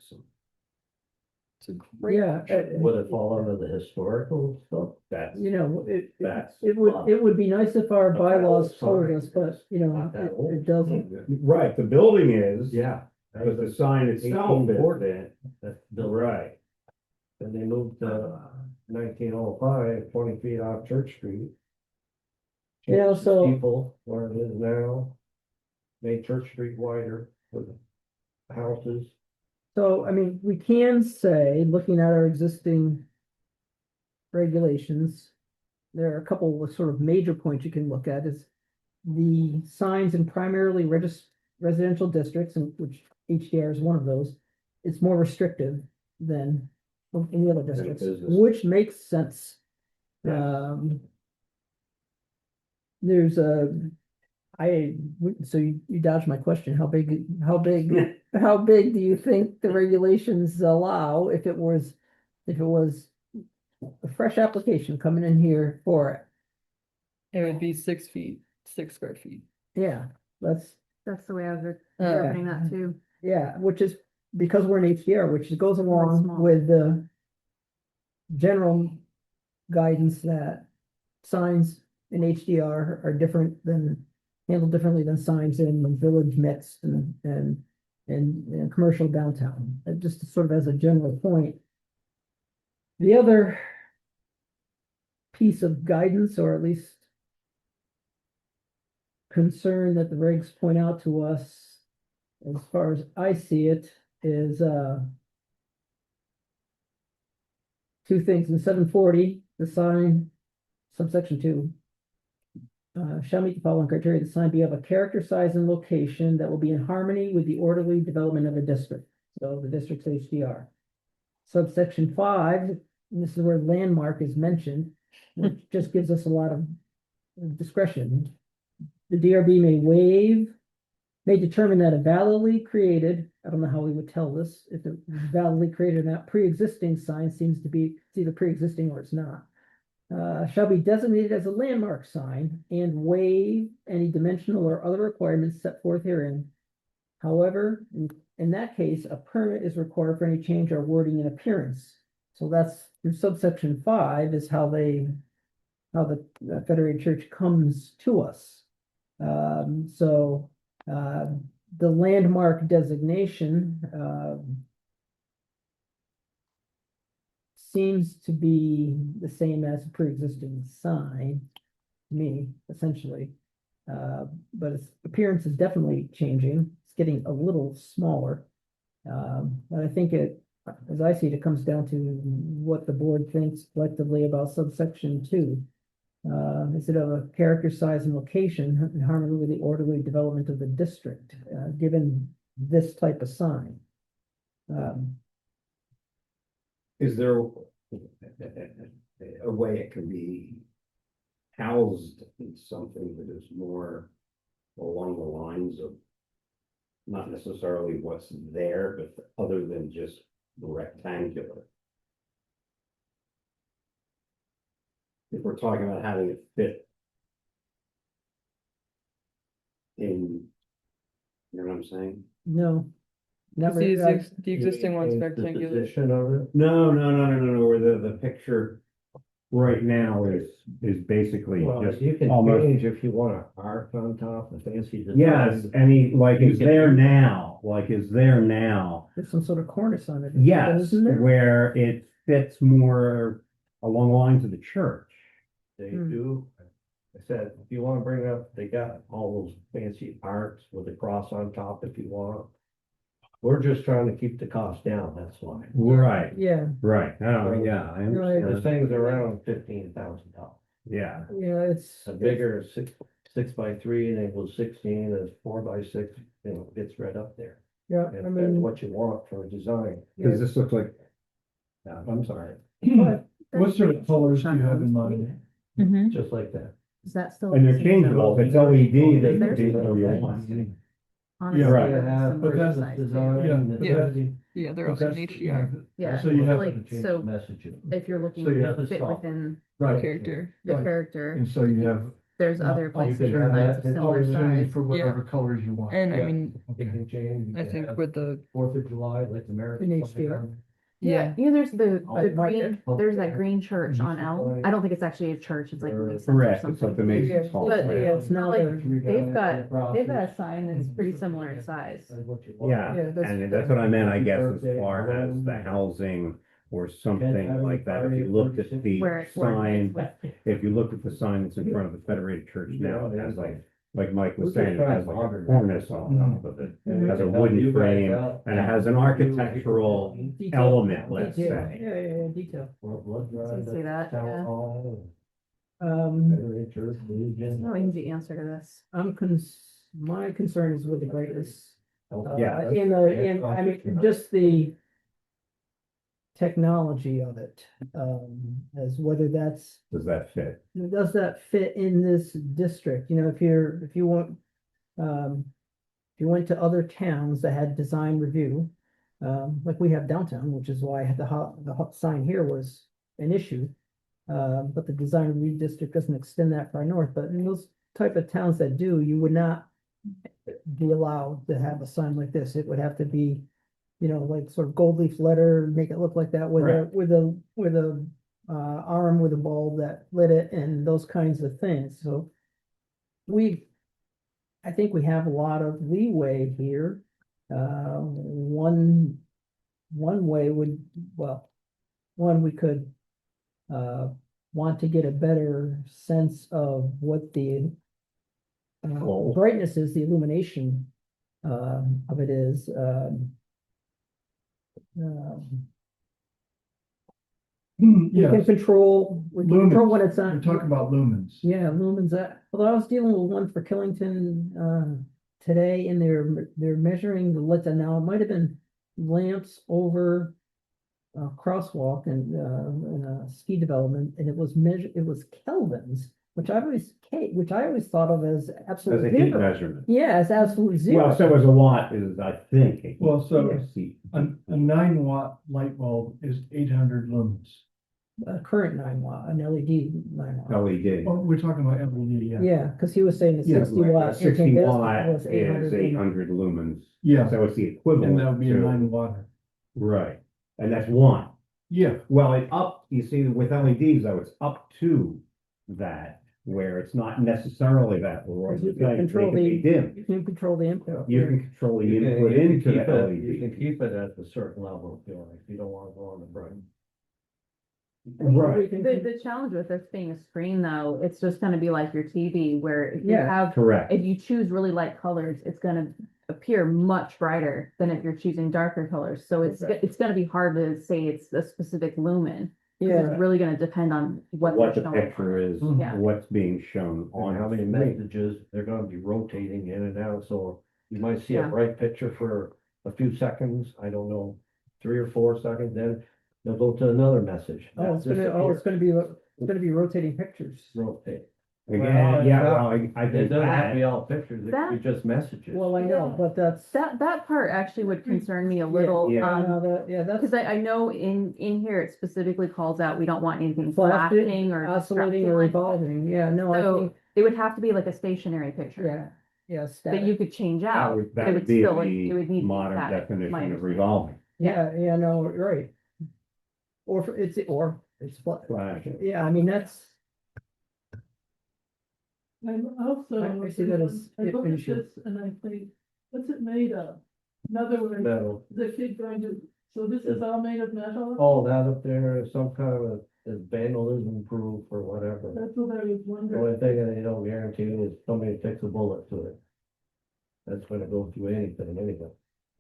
it's a great. yeah, would it fall under the historical stuff? That's, you know, that's. it would be nice if our Not that bylaws old, told sorry. us, but, you know, Not that old. it doesn't. Right, the building is. Yeah. But the sign itself is 1840. it. That's built Right. Then they moved to 1905, 20 feet off Church Street. Yeah, Changed the so- People where it is now. Made Church Street wider for the houses. So, I mean, we can say, looking at our existing regulations, there are a couple of sort of major points you can look at is the signs in primarily residential districts, and which HDR is one of those, it's more restrictive than any other districts, business. which makes sense. Yeah. There's so you dodged my question. How big do you think the regulations allow if it was a fresh application coming in here for it? It would be 6 feet, 6 square feet. Yeah, that's, That's the way I was Yeah. interpreting that too. yeah, which is because we're in HDR, which goes Really along small. with the general guidance that signs in HDR are handled differently than signs in the village midst and commercial downtown. Just sort of as a general point. The other piece of guidance, or at least concern that the regs point out to us, as far as I see it, is two things. In 740, the sign, subsection 2, shall meet the following criteria: the sign be of a character, size, and location that will be in harmony with the orderly development of the district. So the district's HDR. Subsection 5, and this is where landmark is mentioned, which just gives us a lot of discretion. The DRB may determine that a validly created, I don't know how we would tell this, if it was validly created or not, pre-existing sign seems to be, it's either pre-existing or it's not. Shall be designated as a landmark sign and waive any dimensional or other requirements set forth herein. However, in that case, a permit is required for any change or wording in appearance. So that's through subsection 5 is how the Federated Church comes to us. the landmark designation, seems to be the same as a pre-existing sign, to me, essentially. But its appearance is definitely changing. It's getting a little smaller. But I think it, as I see it, it comes down to what the board thinks collectively about subsection 2. Is it of a character, size, and location in harmony with the orderly development of the district, given this type of sign? Is there a way it can be housed in something that is more along the lines of not necessarily what's there, but other than just rectangular? If we're talking about having it fit in, you know what I'm saying? No. Never, The existing one's The rectangular. position of it. No, where the picture right now is basically Well, just you can almost. change if you want a arc on top, a fancy design. Yes, any, like, You is can there do that. now, like, is there now? there's some sort of cornice on it. Yes, Isn't there? where it fits more along the lines of the church. They Hmm. do. I said, if you wanna bring up, they got all those fancy arcs with a cross on top if you want. We're just trying to keep the cost down, that's why. Right, Yeah, right, oh, yeah, I Right. The understand, thing's around $15,000. yeah. yeah, it's. A bigger 6x3 and it was 16, is 4x6, it's right up there. Yeah, It I depends mean, what you want for a design. Does this look like? I'm sorry. but What sort of colors do you have in mind? Mhm. Just like that. Is that still? And they're the same changeable, if it's size? LED, they There's- can be whatever you want. Honestly, Right. they're Yeah, similar but that's size, too. design. the Yeah. density, Yeah, they're But also in that's- HDR. Yeah, So you have like, to change so the messaging. if you're looking So you to have to fit stop. within Right, Character. the Right. character, and so you have. there's other places can or have signs of that similar Opportunity size. for whatever colors you want. And I Yeah. mean, It can change. You I can think have with the, 4th of July, like American. In flag. HDR. Yeah, there's the Oh, green, okay. there's that green church on Elm. I don't think it's actually a church, it's like Masons or Correct, it's something. something makes it tall. But yeah, it's not like, a- they've got a sign that's pretty similar in size. Yeah, Yeah, that's- and that's what I meant, I guess, as far as the housing or something like that, if you looked at the Where it sign. coordinates with. If you look at the sign that's in front of the Federated Church now, it has like Mike was We're saying, it just has trying like a to cornice on top of it. Mm-hmm. It has a wooden frame and it has an architectural Detail. element, let's Detail. say. Yeah, detail. So you see that, yeah. No easy answer to this. My concern is with the brightness. Yeah. I mean, just the technology of it, as whether that's, Does that fit? does that fit in this district? You know, if you want, if you went to other towns that had design review, like we have downtown, which is why the hot sign here was an issue. But the design review district doesn't extend that far north, but in those type of towns that do, you would not be allowed to have a sign like this. It would have to be, you know, like sort of gold leaf letter, make it look like that with a, Correct. with a arm with a bulb that lit it and those kinds of things. So I think we have a lot of leeway here. One way would, well, one, we could want to get a better sense of what the Goal. brightness is, the illumination of it is. We Yeah, can control when it's we're on. talking about lumens. Yeah, lumens, although I was dealing with one for Killington today and they're measuring the lit, and now it might have been lamps over a crosswalk and in a ski development, and it was kelvins, which I always thought of as As absolute a heat zero. measurement. Yeah, it's absolute zero. Well, so as a watt is, I think. a heat- Well, so heat- a 9-watt light bulb is 800 lumens. A current 9 watt, an LED 9 watt. LED. Oh, we're talking about LED, yeah. Yeah, because he was saying the Yeah, 60 watt. 60 incandescent watt was 800 is lumens. 800 lumens. Yeah, So it's the and equivalent that would be a to, 9-watt. right, and that's one. Yeah, Well, you see, with LEDs though, it's up to that. where it's not necessarily that. Because They you can control can be the, dim. you can control the input. You can control the You can- input you can into keep the it- You can LED. keep it at a certain level if you like, you don't wanna go on the bright. Right. The challenge with this being a screen though, it's just gonna be like your TV where if you Yeah. have, Correct. if you choose really light colors, it's gonna appear much brighter than if you're choosing darker colors. So Okay. it's gonna be hard to say it's a specific lumen. 'Cause Yeah, It's really gonna depend on what. What they're the showing. picture is, Yeah. what's being shown On on. how many screen. messages, they're gonna be rotating in and out, so you might see a Yeah. bright picture for a few seconds, I don't know, 3 or 4 seconds, then they'll go to another message. oh, it's gonna be rotating pictures. Rotate. Again, yeah, well, I It think doesn't have to be that, all pictures, it That- could be just messages. Well, I know, Yeah. but that's. That part actually would concern me a little, Yeah. Yeah, that's because I know in here it specifically calls out, we don't want anything flashing, flashing or oscillating distracting or like that. revolving. Yeah, no, I So think, it would have to be like a stationary picture. yeah, yeah, That static. you could change out. that but it would be still, it would need to the be modern static, my definition of understanding. revolving. Yeah, no, right. Or it's Flash. yeah, I mean, that's, I'm also, I see that as I look an at issue. this and I think, what's it made of? In other words, Metal. the kid going to, so this is all made of metal? All that up there is some kind of, is vandalism proof or whatever. That's what I was The wondering. only thing that they don't guarantee is somebody takes a bullet to it. That's gonna go through anything, anyway.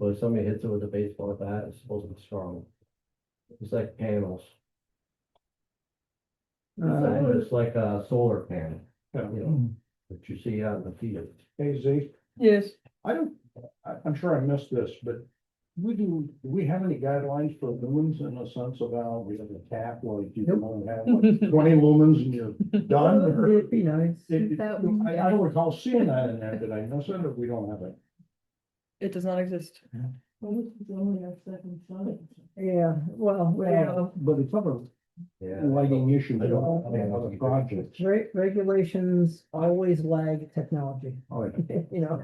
But if somebody hits it with a baseball bat, it's supposed to be strong. It's like panels, it's like a solar panel, you know, that you see out in the field. Hey, Z, yes, I'm sure I missed this, but do we have any guidelines for lumens in the sense of how we have a cap, like you can only have like 20 lumens and you're done? or- it'd be nice. I don't recall seeing that in there, did I miss it, or we don't have it? It does not exist. Well, this is only our second time. Yeah, well, But it's other Yeah. lighting issues, I don't- on other projects. regulations always lag technology, Oh, yeah. you know,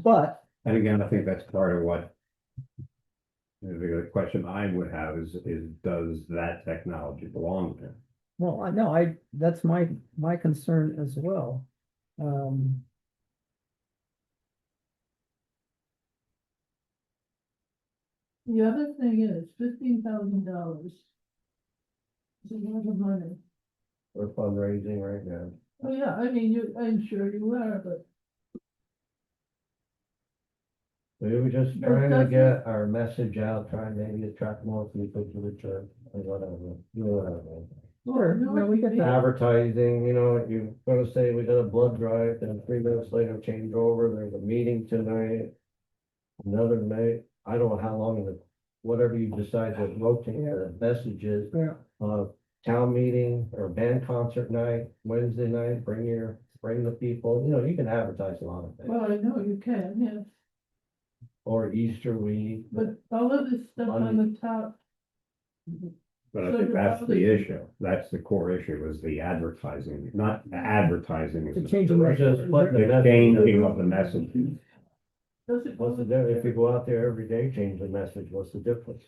but, And again, I think that's part of what. The question I would have is does that technology belong there? well, I know, that's my concern as well. The other thing is $15,000. It's a lot of money. We're fundraising right now. Oh, yeah, I mean, I'm sure you are, but We were just But trying to doesn't- get our message out, trying to maybe attract more people to the church, or whatever, you know what I mean. Sure, I know no, what we you get mean. that. Advertising, you know, you're gonna say we got a blood drive, then 3 minutes later change over, there's a meeting tonight. Another night, I don't know how long whatever you decide to rotate the messages, Yeah, town meeting or band concert night, Wednesday night, bring the people, you know, you can advertise a lot of things. well, I know you can, yes, Or Easter week, but all of this stuff on the top, But I So think you're that's the probably- issue. That's the core issue is the advertising, not advertising. is the the- changing. We're just putting The the changing message. of the message. does it? What's the difference? If you go out there every day, change the message, what's the difference?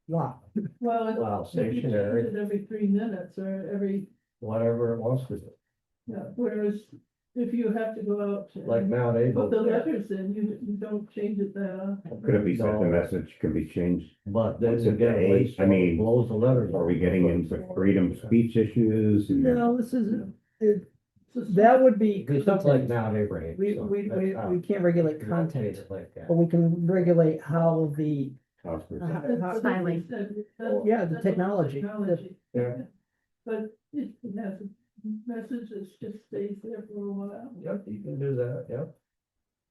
Lot, Well, Wow, if you change stationary. it every 3 minutes or every, Whatever it wants to do, yeah, whereas if you have to go out. like and Mount Put the Abel. letters in, you don't change it that often. Could it be that the No. message can be changed? But then Once you a get day, away, I mean, blows the letters. Are we getting into freedom of speech issues? no, this is, So that would be. It's something like content. Mount Abraham. We, so we, that's we, how we can't regulate you content, rotate it like that. but we can regulate how the, That's how- Styling. Yeah, the technology. Yeah. But it has a message that just stays there for a while. Yep, you can do that, yep.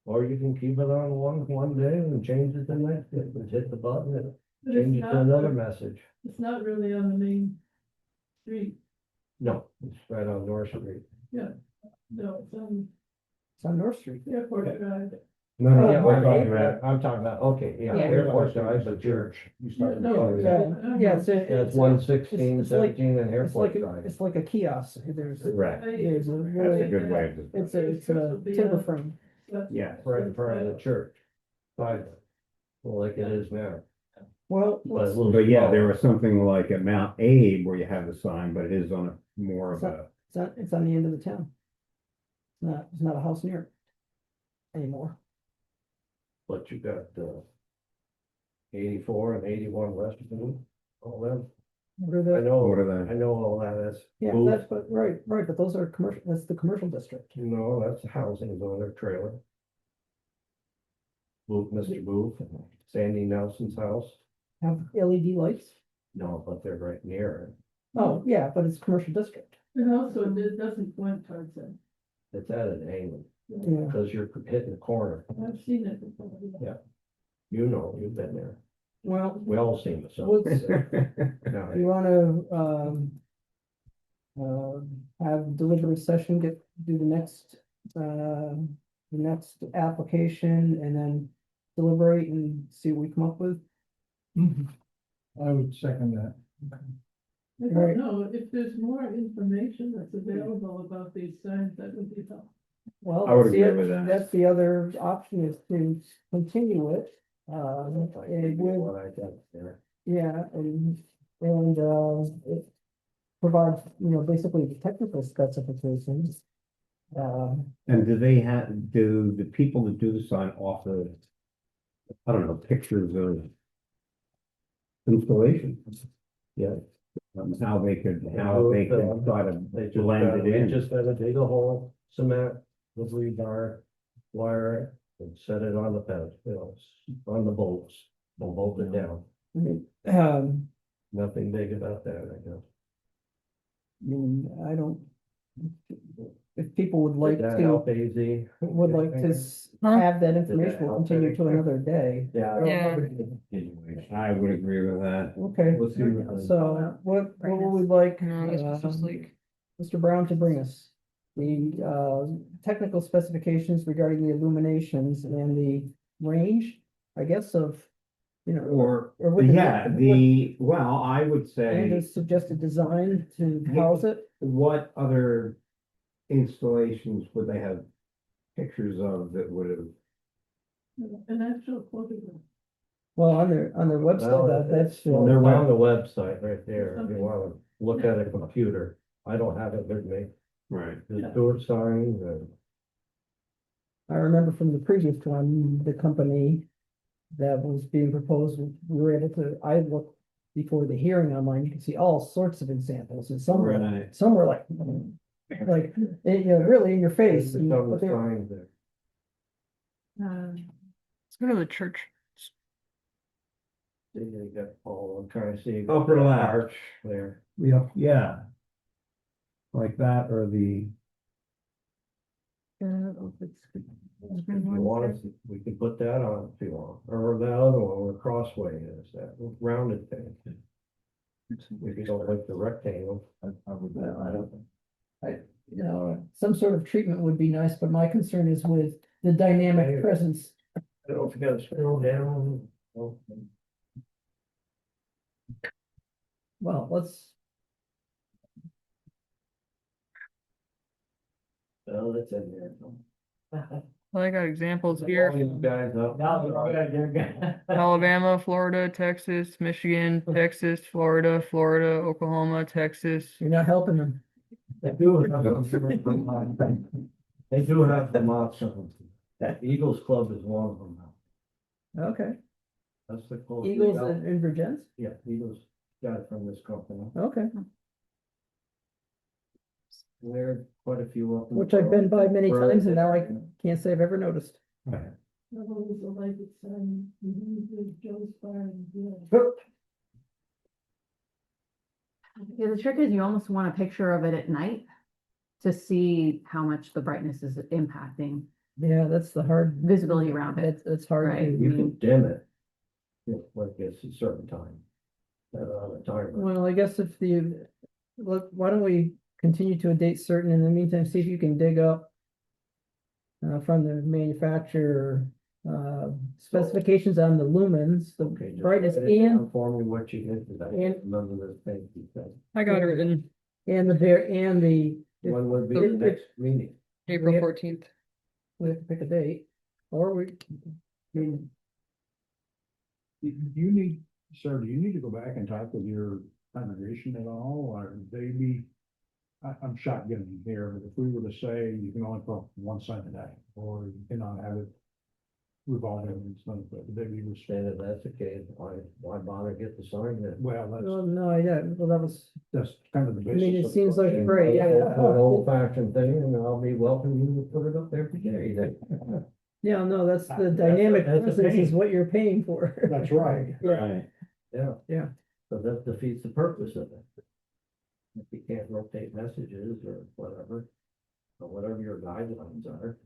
Or you can keep it on one day and change it the next day, just hit the button and But it's change it to not, another message. it's not really on the main street, No, it's right on North Street. no, it's on it's on North Street. Airport Drive. No, Oh, Yeah, okay. I'm talking about, okay, yeah, Yeah. Airport Drive, but church. You start. No, Yeah, it's, Yeah, it's 116, it's like- 17 and it's Airport like, Drive. it's like a kiosk, there's, Correct. there's a That's a really, good way of. it's a timber frame. Yeah. Right in front of the church. Right. Well, like it is now. Well, but a let's- little. But yeah, there smaller. was something like at Mount Abe where you have the sign, but it is on a more of a, it's on the end of the town. It's not a house near it anymore. But you got, 84 and 81 West, all them. What are I the, know, What are they? I know all that is. yeah, Booth. that's, but, right, but those are commercial, that's the commercial district. No, that's the housing on their trailer. Booth, Mr. Booth, Sandy Nelson's house. Have LED lights. No, but they're right near Oh, yeah, but it's commercial district. And also it doesn't point towards them. it. It's at an angle, Yeah. because you're hitting the corner. I've seen it before. Yeah. You know, you've been there. Well, We all seen the sign. let's, No, you wanna, have delivery session, do the next application and then deliberate and see what we come up with. I would second that. I Right. don't know, if there's more information that's available about these signs, that would be helpful. Well, I would that's the- agree with that. That's the other option is to continue it. It would, what I got there. yeah, and, it provides, basically the technical specifications. and do they have, do the people that do the sign offer, I don't know, pictures of installation? Yeah. How they could try to They just blend gotta, it they in. just gotta dig a hole, cement, with rebar, wire it, and set it on the pedestals, on the bolts, and bolt it down. Um, Nothing big about that, I guess. I don't, if people would like Did that to, help, AZ? Huh? have that information, we'll help continue to anything? another day. Yeah. Yeah. I would agree with that. Okay, Let's see what they- so what would we like, No, this was just um, like, Mr. Brown to bring us? The technical specifications regarding the illuminations and the range, I guess, of, Or, with the- yeah, well, I would and say, the suggested design to house it. what other installations would they have pictures of that would have? An actual photograph. Well, on their website, Well, that's, it's on the website right there, if you wanna look at a computer, I don't have it with me. Right. The door signs and. I remember from the previous one, the company that was being proposed, we were able to, I looked before the hearing online, you can see all sorts of examples, and some were, Right. some were like, really in your face. There's and- some but they're- signs there. let's go to the church. See, you got, oh, I'm trying to see. Upper left. Arch there. Yeah. Like that or the, If you want us, we can put that on if you want, or the other one where Crossway is, that rounded thing. If you don't like the rectangle. Some sort of treatment would be nice, but my concern is with the dynamic presence. I don't know if you gotta scroll down. Oh, Well, let's, well, that's in there. Well, I got examples All here. you guys up. Alabama, Florida, Texas, Michigan, Texas, Florida, Oklahoma, Texas. you're not helping them. They do have they do have them options. That Eagles Club is one of them now. Okay, That's the closest. Eagles out. and Virgins, Yeah, Eagles got it from this company. okay, There are quite a few of them. which I've been by many times and now I can't say I've ever noticed. That was a lighted sign, with Joe's Fire and Grill. Yeah, the trick is you almost want a picture of it at night to see how much the brightness is impacting Yeah, that's the hard, visibility around it. it's hard Right. You to, can dim it. Yeah, like it's a certain time. On a timer. well, I guess if look, why don't we continue to a date certain, in the meantime, see if you can dig up from the manufacturer, specifications on the lumens, the Okay. just brightness write it down and, For me what you did, because I and- can't remember the thing you said. I got it written the, When would be If- the next meeting? April Yeah. 14th. we have to pick a date, or I mean, You need Sir, do you need to go back and talk with your congregation at all, or they be? I'm shotgunning here, but if we were to say you can only put one sign a day, or you cannot have it revolving and stuff, but they be And restricted. if that's the case, why bother get the sign then? Well, Well, no, yeah, well, that's kind of the I basis. mean, it of the seems like, question. right, yeah. An old fashioned thing, and I'll be welcome you to put it up there today then. Yeah, no, that's the That's- dynamic that's the presence is pain. what you're paying for. That's right. Yeah, Yeah. Yeah. So that defeats the purpose of it. If you can't rotate messages or whatever your guidelines are,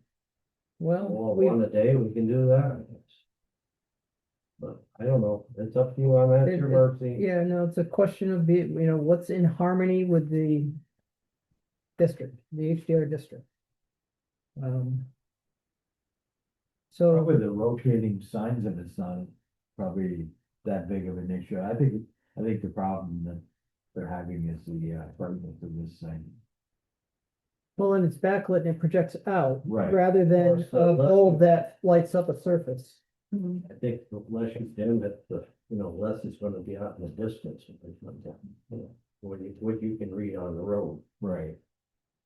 well, well, we, one a day, we can do that, I guess. But I don't know, it's up to you on that, your mercy. yeah, no, it's a question of what's in harmony with the district, the HDR district. So, Probably the rotating signs in the sun, probably that big of an issue. I think the problem that they're having is the brightness of this sign. well, and it's backlit and it projects out. Right. Rather than So a let's- bulb that lights up a surface. Mhm. I think the less you dim it, the, less it's gonna be out in the distance. What you can read on the road. Right.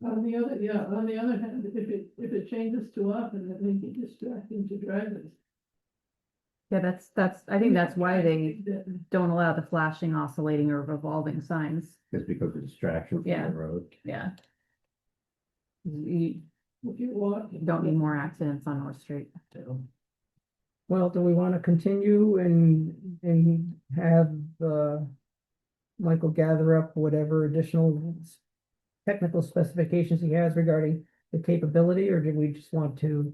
On the other hand, if it changes too often, it may be distracting to drivers. Yeah, I think that's why they don't allow the flashing, oscillating or revolving signs. Just because of distraction from Yeah. the road. Yeah. You If you walk. don't need more accidents on North Street. Well, do we want to continue and have, Michael gather up whatever additional technical specifications he has regarding the capability, or do we just want to,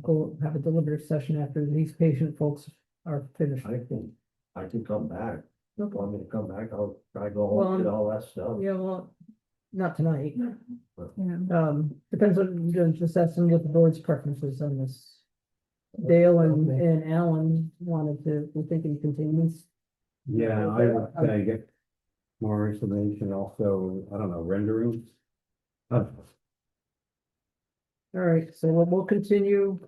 go have a deliberative session after these patient folks are finished? I can come back. Okay. Want me to come back? I'll try to go home, Well, and get all that stuff. Yeah, well, not tonight. Yeah. Depends on, just asking what the board's preferences on this. Dale and Alan we're thinking continuance. Yeah, I would say get more information also, I don't know, renderings. All right, so we'll continue.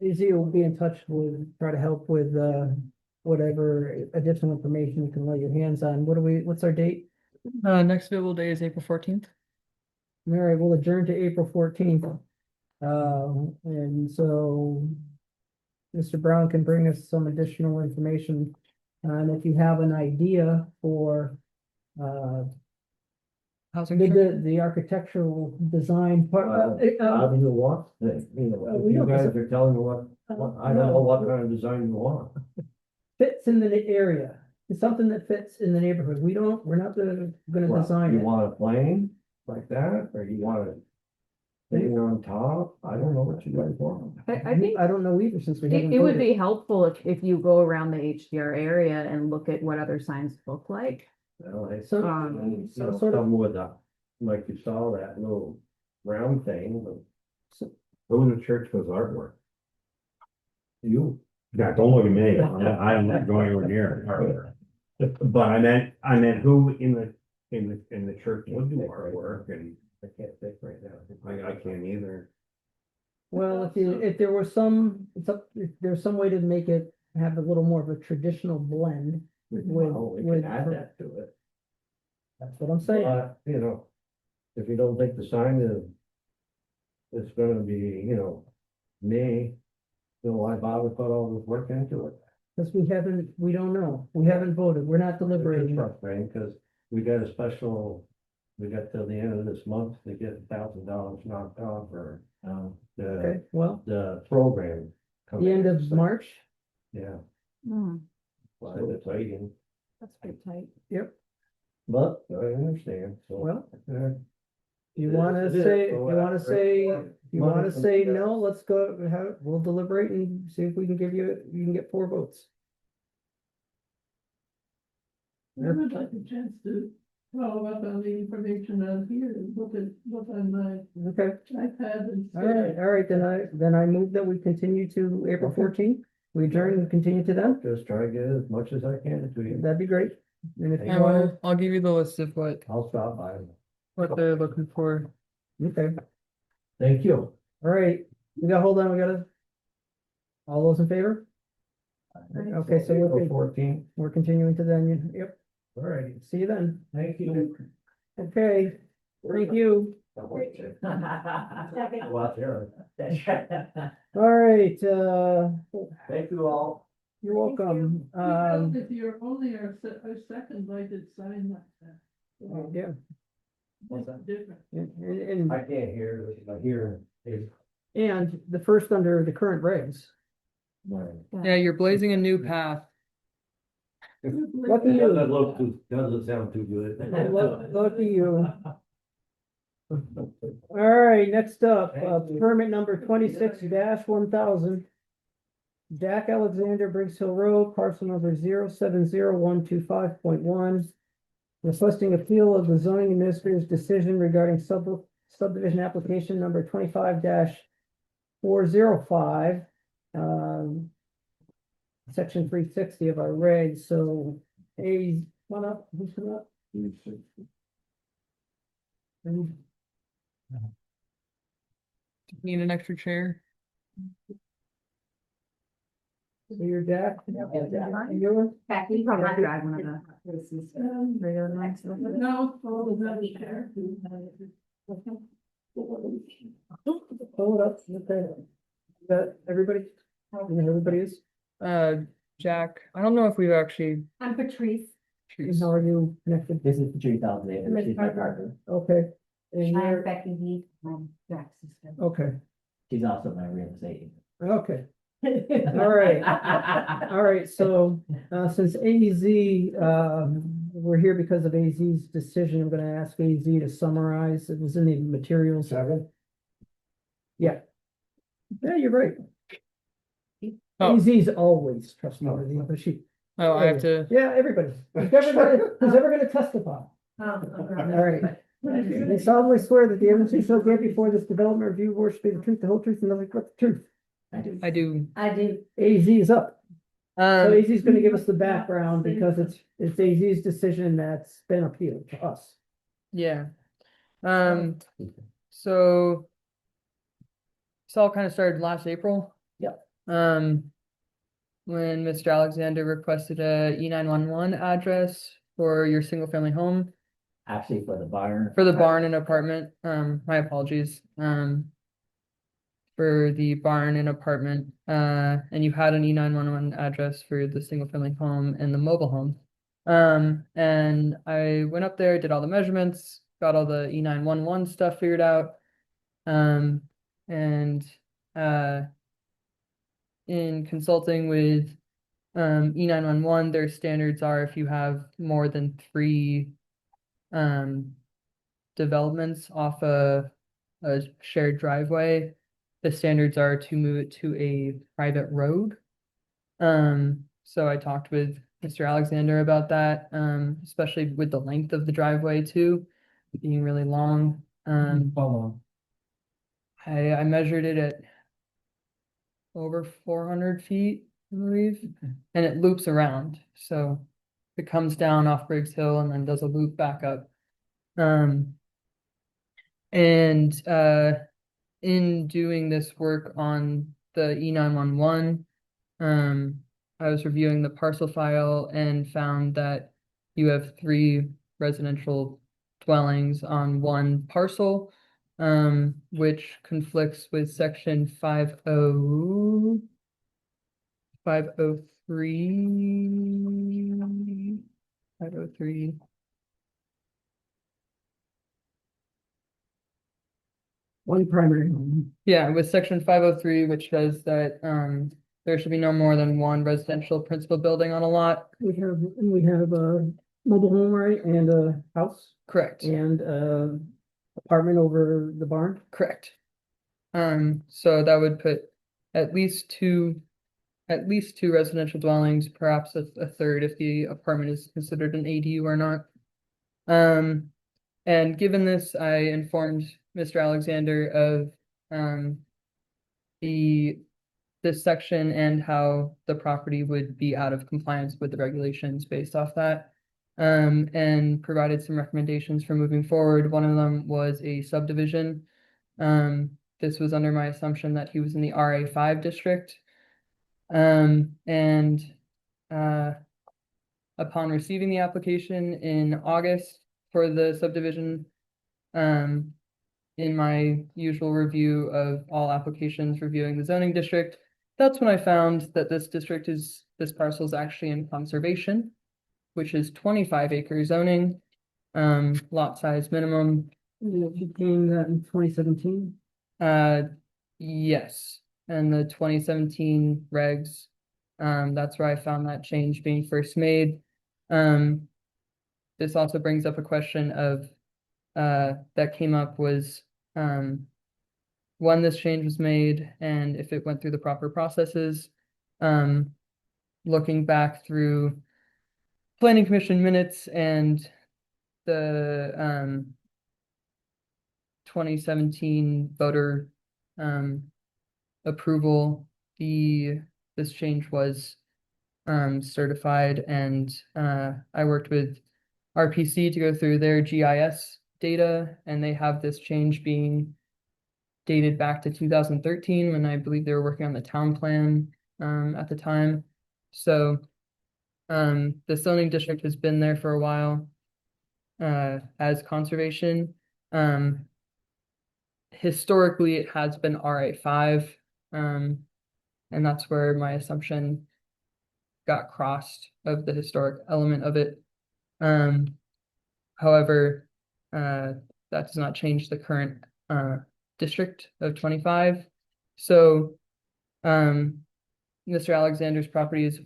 Izzy will be in touch with, try to help with, whatever additional information you can lay your hands on. What's our date? Next available day is April 14th. All right, we'll adjourn to April 14th. And so Mr. Brown can bring us some additional information. And if you have an idea for, Housing. the architectural design part, How do you want things, we you don't guys decide. are telling me what, I don't know what kind of design you want. fits in the area. It's something that fits in the neighborhood. We're not gonna Well, design You it. want a plane like that, or you want a thing on top? I don't know what you guys want. I think I don't know either, since we haven't it would voted. be helpful if you go around the HDR area and look at what other signs look like. Well, I- So, and, so sort of, some with a, like you saw that little round thing, but Who in the church does artwork? you. Yeah, don't look at me, I'm not going anywhere near artwork. But I meant who in the church would do artwork, and I can't think right now. I can't either. well, if there was some, if there's some way to make it have a little more of a traditional blend, Well, we with- can add that to it. that's what I'm saying. If you don't think the sign is, it's gonna be, me, why bother put all this work into it? Because we don't know. We haven't voted. We're not It's deliberating. frustrating, because we got a special, we got till the end of this month to get $1,000 knocked off for, Okay, well, the program. the end of March. Yeah, Hmm, so it's waiting, that's pretty tight. Yep. but I understand, so. Well, uh, you It wanna is, it is. say, So you wanna after- say, you Money wanna from say the- no, let's go, we'll deliberate and see if we can you can get 4 votes. I would like a chance to follow up on the information out here and look on my Okay, iPad and. all right, then I move that we continue to April Okay. 14th. We adjourn and continue to them. Just try to get as much as I can to you. That'd be great. And if you I want, will, I'll give you the list of I'll stop by. what they're looking for. okay, Thank you. all right, hold on, all those in favor? Okay, so we're, 14. we're continuing to then, yep, all right, see you then. Thank you. Okay, thank you. Go out there. All right, Thank you all. you're welcome. Because if you're only our second lighted sign like that. Yeah, What's that? Different. and, I can't hear, I hear it. and the first under the current regs. Yeah, you're blazing a new path. Lucky you. Doesn't sound too good. Lucky you. All right, next up, permit number 26-1000. Jack Alexander, Briggs Hill Road, parcel number 070125.1. Requesting appeal of the zoning administrator's decision regarding subdivision application number 25-405. Section 360 of our regs, so come on up, who's coming up? Need an extra chair? So you're Jack? And you're? You probably might drive one of the. Regular ones. No, all of that is there. Hold up, okay. Got everybody? Everybody is? Jack, I don't know if we've actually. I'm Patrice. How are you connected? This is 3,008. She's my partner. Okay. And I'm you're, Becky Heath, I'm Jack's sister. okay, She's also my real estate. okay. All right. All right, so, since AZ, we're here because of AZ's decision, I'm gonna ask AZ to summarize, it was in the materials. Seven? Yeah. Yeah, you're right. Oh. AZ's always trustworthy, but she, Oh, I have to. yeah, everybody, who's ever gonna testify. All right. They solemnly swear that the evidence you shall give before this development review board should be the truth, the whole truth, and nothing but the truth. I do. I do. AZ is up. So AZ is gonna give us the Um, background because it's AZ's decision that's been appealed to us. Yeah. So this all kind of started last April. Yep. When Mr. Alexander requested a E911 address for your single family home Actually, for the barn. for the barn and apartment. My apologies. For the barn and apartment, and you had an E911 address for the single family home and the mobile home. And I went up there, did all the measurements, got all the E911 stuff figured out. And in consulting with E911, their standards are if you have more than 3 developments off a shared driveway, the standards are to move it to a private road. So I talked with Mr. Alexander about that, especially with the length of the driveway too, being really long. How long? I measured it at over 400 feet, I believe, and it loops around. So it comes down off Briggs Hill and then does a loop back up. In doing this work on the E911, I was reviewing the parcel file and found that you have 3 residential dwellings on one parcel, which conflicts with section 503. One primary home. Yeah, with section 503, which says that there should be no more than 1 residential principal building on a lot. We have a mobile home, right, and a house Correct. and apartment over the barn. Correct. So that would put at least two residential dwellings, perhaps a third if the apartment is considered an ADU or not. And given this, I informed Mr. Alexander of this section and how the property would be out of compliance with the regulations based off that. And provided some recommendations for moving forward. One of them was a subdivision. This was under my assumption that he was in the RA5 district. And upon receiving the application in August for the subdivision, in my usual review of all applications reviewing the zoning district, that's when I found that this parcel is actually in conservation, which is 25 acre zoning, lot size minimum. You became that in 2017. Yes, and the 2017 regs, that's where I found that change being first made. This also brings up a question of, that came up was, when this change was made and if it went through the proper processes. Looking back through planning commission minutes and the 2017 voter approval, this change was certified, and I worked with RPC to go through their GIS data, and they have this change being dated back to 2013 when I believe they were working on the town plan at the time. So the zoning district has been there for a while as conservation. Historically, it has been RA5, and that's where my assumption got crossed of the historic element of it. However, that does not change the current district of 25. So Mr. Alexander's property is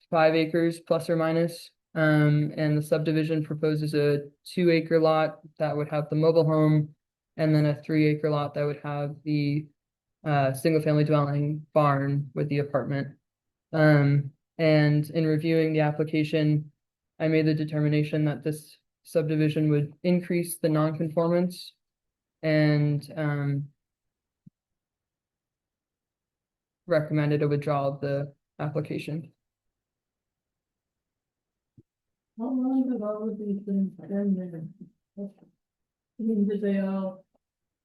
5 acres plus or minus. And the subdivision proposes a 2 acre lot that would have the mobile home, and then a 3 acre lot that would have the single family dwelling barn with the apartment. And in reviewing the application, I made the determination that this subdivision would increase the nonconformance and recommended a withdrawal of the application. How long have all of these been there? I mean, did they all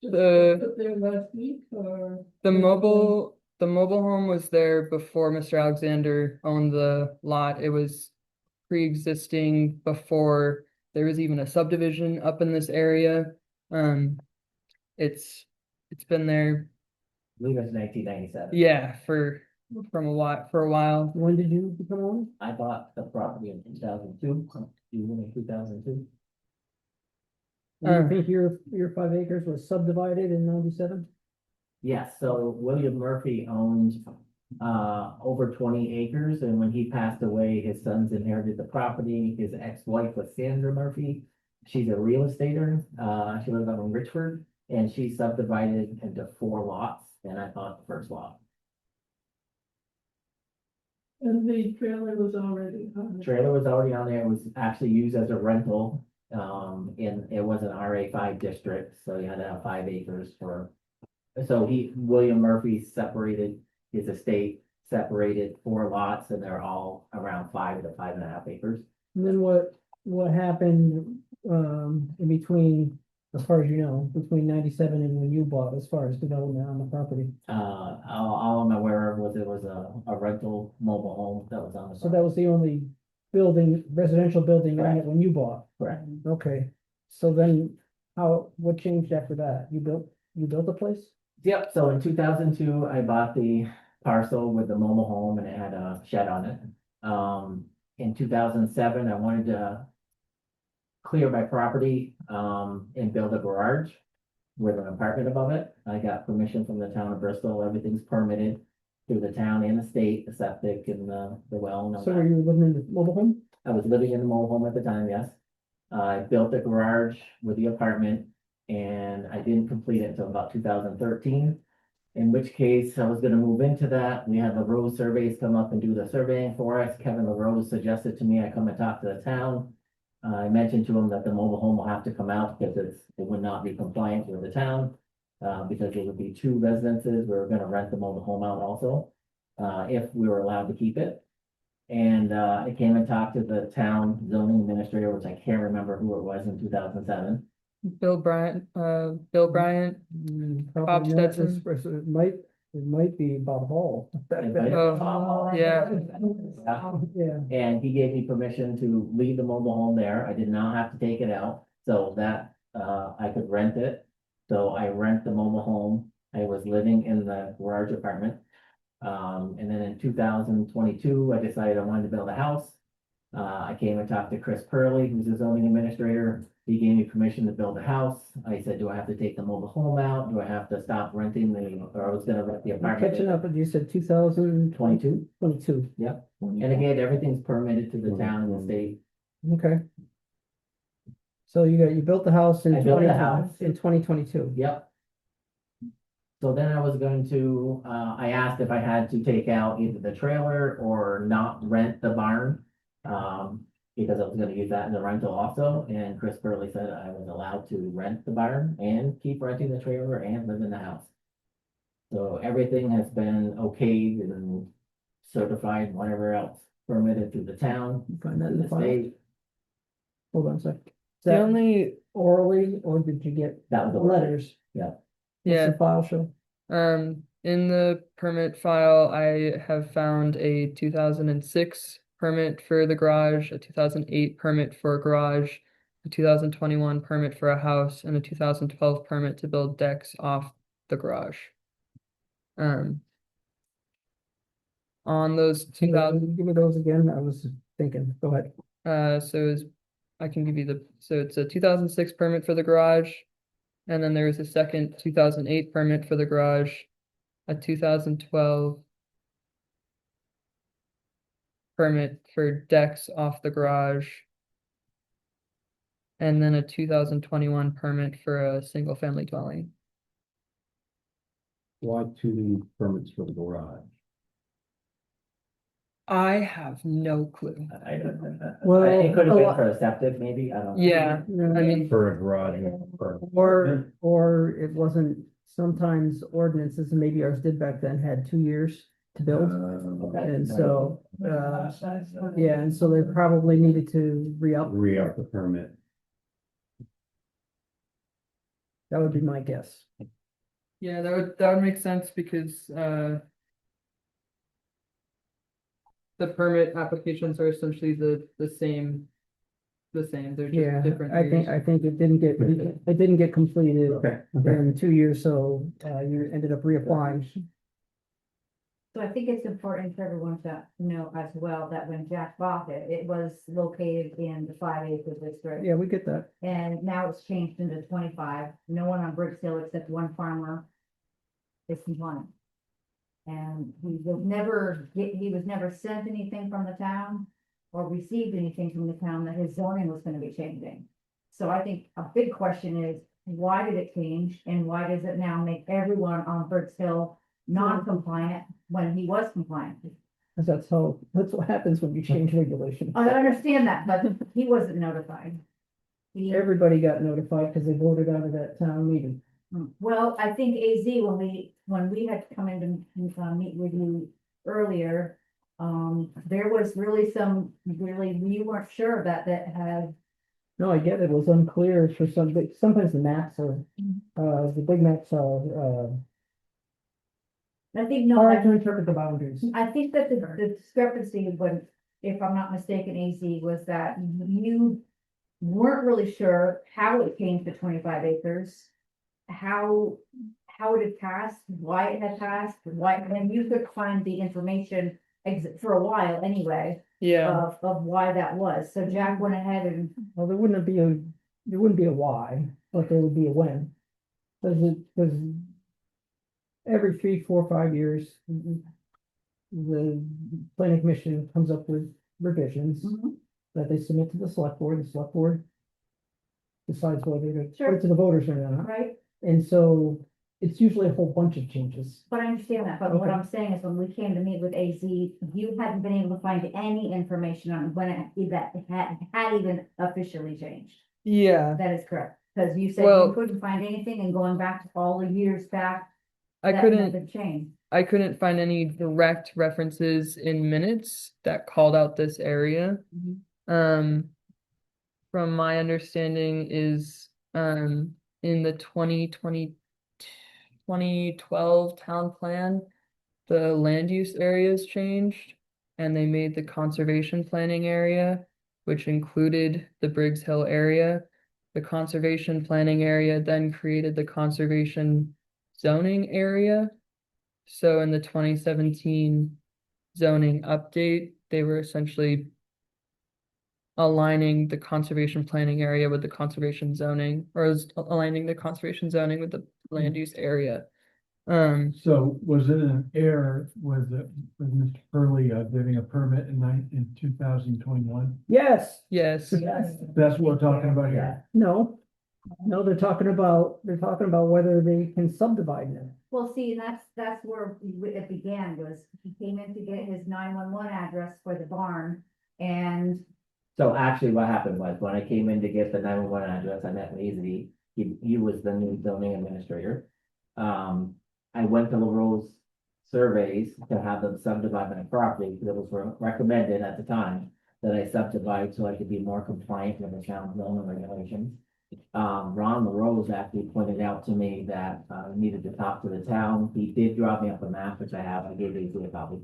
just put there last week or? The mobile home was there before Mr. Alexander owned the lot. It was pre-existing before there was even a subdivision up in this area. It's been there, I believe it's 1997. yeah, for a while. When did you become owner? I bought the property in 2002, June of 2002. Do you think your 5 acres was subdivided in 97? Yes, so William Murphy owned over 20 acres, and when he passed away, his sons inherited the property. His ex-wife was Sandra Murphy. She's a real estater. She lives out in Richford, and she subdivided into 4 lots, and I bought the first lot. And the trailer was already on. Trailer was already on there. It was actually used as a rental. And it was an RA5 district, so you had to have 5 acres for. So William Murphy separated his estate, separated 4 lots, and they're all around 5 to 5.5 acres. And then what happened in between, as far as you know, between 97 and when you bought, as far as development on the property? All I'm aware of was it was a rental mobile home that was on the. So that was the only residential building on it when you bought? Correct. Okay, so then what changed after that? You built a place? Yep, so in 2002, I bought the parcel with the mobile home and it had a shed on it. In 2007, I wanted to clear my property and build a garage with an apartment above it. I got permission from the town of Bristol. Everything's permitted through the town and the state, the septic and the well and all So that. were you living in the mobile home? I was living in the mobile home at the time, yes. I built a garage with the apartment and I didn't complete it until about 2013. In which case I was gonna move into that. We had LaRose Surveys come up and do the surveying for us. Kevin LaRose suggested to me I come and talk to the town. I mentioned to him that the mobile home will have to come out because it would not be compliant with the town. Because it would be 2 residences. We were gonna rent the mobile home out also, if we were allowed to keep it. And I came and talked to the town zoning administrator, which I can't remember who it was in 2007. Bill Bryant, Bob Probably not. Stetson. It It might be about Hall. It might- Oh, yeah. Yeah, And he gave me permission to leave the mobile home there. I did not have to take it out, so that, I could rent it. So I rent the mobile home. I was living in the garage apartment. And then in 2022, I decided I wanted to build a house. I came and talked to Chris Purley, who's the zoning administrator. He gave me permission to build a house. I said, do I have to take the mobile home out? Do I have to stop renting or I was gonna rent the I'm catching apartment? up, but you said 2022. 22. Yep. And again, everything's permitted to the town and the state. Okay. So you built the house in I built the 2020 house. in 2022. Yep. So then I was going to, I asked if I had to take out either the trailer or not rent the barn. Because I was gonna use that as a rental also, and Chris Burley said I was allowed to rent the barn and keep renting the trailer and live in the house. So everything has been okayed and certified, whatever else permitted through the town, Find that through in the the file. state. Hold on a sec. Is The that only, orally, or did you get That was the the letter. letters? Yeah. What's yeah, the file show? in the permit file, I have found a 2006 permit for the garage, a 2008 permit for a garage, a 2021 permit for a house, and a 2012 permit to build decks off the garage. On those Give me those again. I was thinking. Go ahead. I can give you so it's a 2006 permit for the garage, and then there was a second 2008 permit for the garage, a 2012 permit for decks off the garage, and then a 2021 permit for a single family dwelling. Why two permits for the garage? I have no clue. I don't know. Well, It could have a been lot- for a septic, maybe, I don't know. Yeah, I mean, For a garage. Or it wasn't, sometimes ordinances, and maybe ours did back then, had 2 years to build. And so, yeah, and so they probably needed to re-up. Re-up the permit. That would be my guess. yeah, that would make sense because the permit applications are essentially the same. They're Yeah, just different I years. think it didn't get completed Okay. in 2 years, so you ended up reapplying. So I think it's important for everyone to know as well that when Jack bought it, it was located in the 5 acre district. Yeah, we get that. And now it's changed into 25. No one on Briggs Hill except one farmer is compliant. And he was never sent anything from the town or received anything from the town that his zoning was gonna be changing. So I think a big question is, why did it change and why does it now make everyone on Briggs Hill non-compliant when he was compliant? Because that's what happens when you change regulation. I understand that, but he wasn't notified. Everybody got notified because they voted out of that town meeting. Well, I think AZ, when we had come in to meet with you earlier, there was really we weren't sure that had. No, I get it. It was unclear for sometimes the maps are, the big maps are, I think, no, hard to interpret the boundaries. I think that the discrepancy when, if I'm not mistaken, AZ, was that you weren't really sure how it came to 25 acres. How it had passed, why it had passed, and you could find the information for a while anyway, Yeah, of why that was. So Jack went ahead and, Well, there wouldn't be a why, but there would be a when. Because every 3, 4, 5 years, the planning commission comes up with revisions that they submit to the select board. The select board decides whether to put it to the voters or not. right? And so it's usually a whole bunch of changes. But I understand that, but what Okay. I'm saying is when we came to meet with AZ, you hadn't been able to find any information on when that had even officially changed. yeah. That is correct, because you said Well- you couldn't find anything and going back to all the years back. I that couldn't nothing changed. I couldn't find any direct references in minutes that called out this area. From my understanding is in the 2020 2012 town plan, the land use areas changed and they made the conservation planning area, which included the Briggs Hill area. The conservation planning area then created the conservation zoning area. So in the 2017 zoning update, they were essentially aligning the conservation planning area with the conservation zoning, or aligning the conservation zoning with the land use area. So was it an error with Mr. Curley giving a permit in 2021? Yes, Yes, That's what we're talking about here. no, no, they're talking about whether they can subdivide it. Well, see, and that's where it began, was he came in to get his 911 address for the barn, and So actually what happened was when I came in to get the 911 address, I met Lazy. He was the new zoning administrator. I went to LaRose surveys to have them subdivide my property because it was recommended at the time that I subdivide so I could be more compliant with the town zoning regulations. Ron LaRose actually pointed out to me that I needed to talk to the town. He did draw me up a map, which I have. I gave Lazy a copy.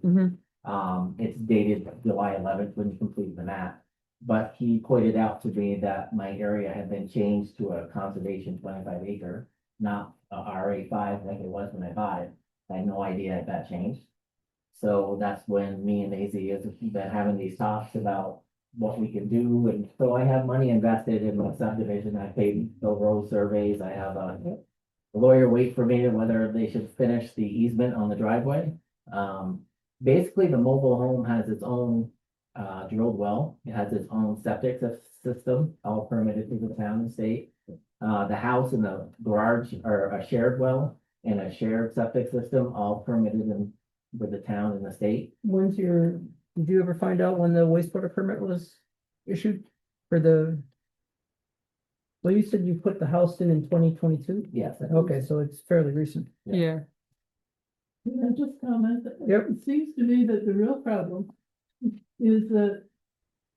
It's dated July 11th when he completed the map. But he pointed out to me that my area had been changed to a conservation 25 acre, not a RA5 like it was when I bought it. I had no idea if that changed. So that's when me and AZ has been having these talks about what we can do. And so I have money invested in my subdivision. I paid the road surveys. I have a lawyer wait for me whether they should finish the easement on the driveway. Basically, the mobile home has its own drilled well. It has its own septic system, all permitted through the town and state. The house and the garage are a shared well and a shared septic system, all permitted with the town and the state. Did you ever find out when the wastewater permit was issued for the? Well, you said you put the house in 2022? Yes. Okay, so it's fairly recent. yeah. Can I just comment? Yep. It seems to me that the real problem is that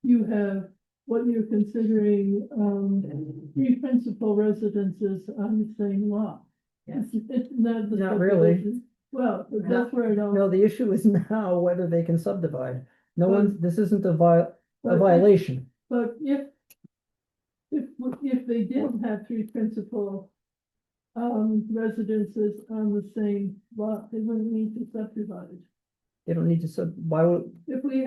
you have what you're considering, three principal residences on the same lot. Yes. It's not the Not really. subdivision. Well, that's where it all. No, the issue is now whether they can subdivide. No one, this isn't a But- violation. But if they did have three principal residences on the same lot, they wouldn't need to subdivide it. They don't need to why would, If we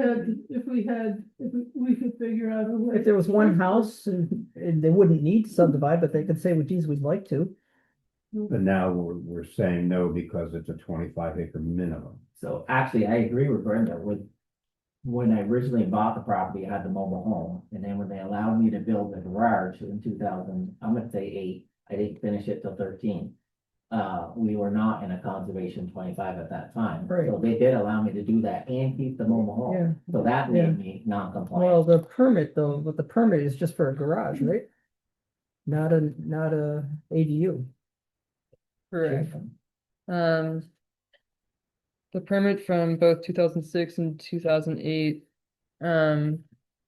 could figure out a way. if there was one house and they wouldn't need to subdivide, but they could say, well, geez, we'd like to. But now we're saying no because it's a 25 acre minimum. So actually, I agree with Brenda. When I originally bought the property, I had the mobile home. And then when they allowed me to build the garage in 2000, I'm gonna say 8, I didn't finish it till 13. We were not in a conservation 25 at that time. Right. So they did allow me to do that and keep the mobile home. Yeah. So that Yeah. made me non-compliant. Well, the permit though, but the permit is just for a garage, right? Not a ADU. Correct. The permit from both 2006 and 2008,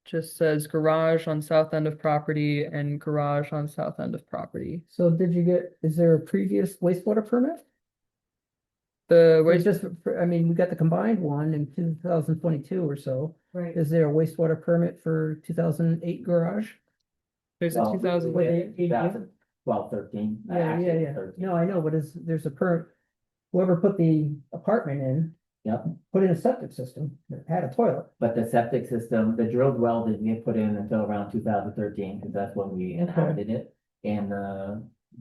just says garage on south end of property and garage on south end of property. So is there a previous wastewater permit? The It's waste, just, I mean, we got the combined one in 2022 or so. right. Is there a wastewater permit for 2008 garage? there's a Well, 2000, With the ADU? 2012, 13. Yeah, actually, yeah. 13. No, I know, but there's a whoever put the apartment in, Yep. put in a septic system that had a toilet. But the septic system, the drilled well didn't get put in until around 2013, because that's when we inhabited it. And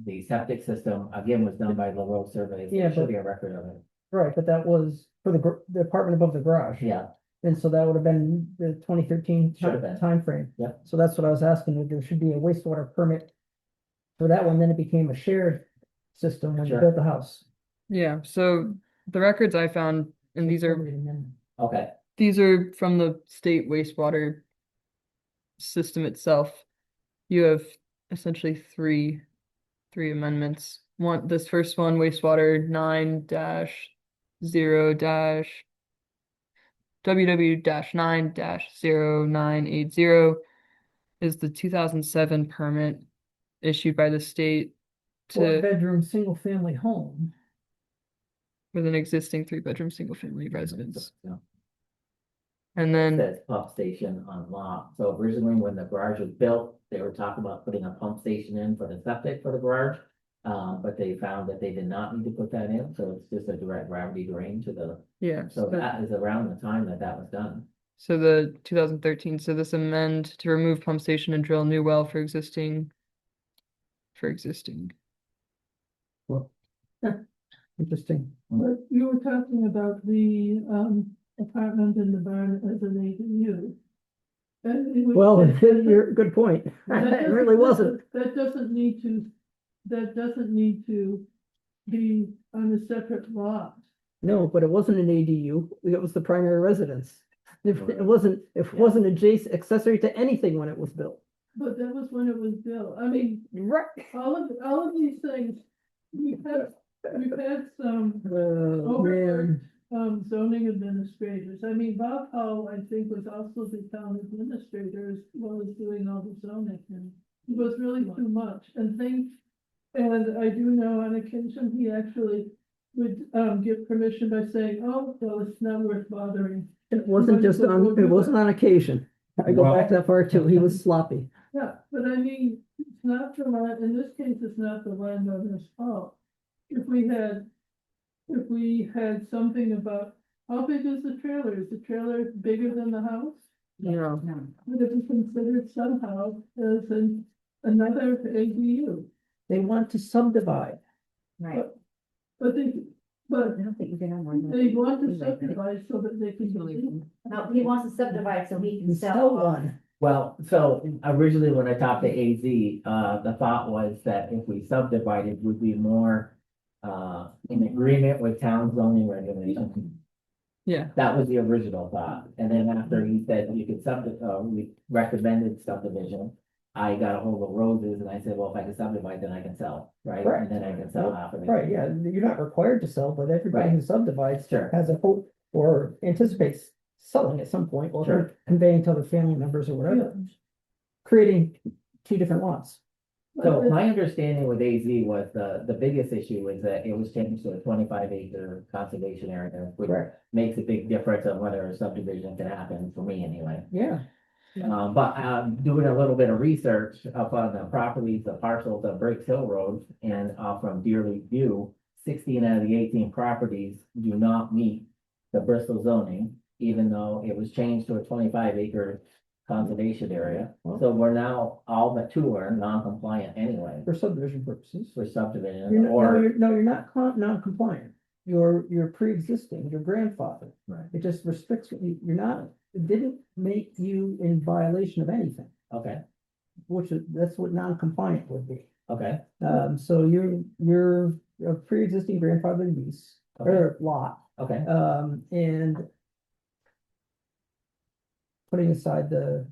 the septic system, again, was done by the road survey. So Yeah, there should but- be a record of it. Right, but that was for the apartment above the garage. Yeah, And so that would have been the 2013 Should have been. timeframe. Yep. So that's what I was asking, if there should be a wastewater permit for that one, then it became a shared system when you Sure. built the house. yeah, so the records I found, and these are okay. from the state wastewater system itself. You have essentially three amendments. This first one, wastewater 9-0- WW-9-0980 is the 2007 permit issued by the state to, Four-bedroom, single-family home. with an existing 3-bedroom, single-family residence. Yeah. And It then, says pump station on lot. So originally when the garage was built, they were talking about putting a pump station in for the septic for the garage. But they found that they did not need to put that in, so it's just a direct gravity drain to the, yeah, so that is around the time that that was done. so the 2013, so this amend to remove pump station and drill new well for existing. Interesting. But you were talking about the, apartment in the barn as an ADU. And it was- Well, you're, good point. that It doesn't- really wasn't. That doesn't need to be on a separate lot. No, but it wasn't an ADU. It was the primary residence. It wasn't adjacent, accessory to anything when it was built. But that was when it was built. I mean, Right. all of these things, we've had some Oh, man. zoning administrators. I mean, Bob Hall, I think, was also the town administrator as well as doing all the zoning. And it was really too much and I do know on occasion, he actually would, give permission by saying, oh, well, it's not worth bothering. It wasn't on occasion. I go back that far too. He was sloppy. Yeah, but I mean, it's not the land, in this case, it's not the landowner's fault. If we had something about, how big is the trailer? Is the trailer bigger than the house? Yeah. Would it be considered somehow as another ADU? They want to subdivide. Right. But I don't think you can have more than. they want to subdivide so that they can. No, he wants to subdivide so he can You sell. sell one. Well, so originally when I talked to AZ, the thought was that if we subdivided, we'd be more in agreement with town zoning regulations. Yeah, That was the original thought. And then after he said you could we recommended subdivision. I got a hold of Roses and I said, well, if I can subdivide, then I can sell, right? Correct. And then I can sell half of it. Right, yeah, you're not required to sell, but everybody who subdivides Sure. has a hope or anticipates selling at some point, or Sure. conveying to other family members or whatever. Creating 2 different lots. So my understanding with AZ was the biggest issue is that it was changed to a 25-acre conservation area, which Correct. makes a big difference on whether a subdivision can happen for me anyway. Yeah, But doing a little bit of research up on the properties, the parcels of Briggs Hill Road and from Deerly View, 16 out of the 18 properties do not meet the Bristol zoning, even though it was changed to a 25-acre conservation area. So we're now, all but 2 are non-compliant anyway for subdivision purposes. for subdivision You're or. not non-compliant. You're pre-existing, your grandfather. Right. It just restricts, you're not, it didn't make you in violation of anything, Okay, that's what non-compliant would be. okay, So you're a pre-existing grandfather lease or lot, okay, and putting aside the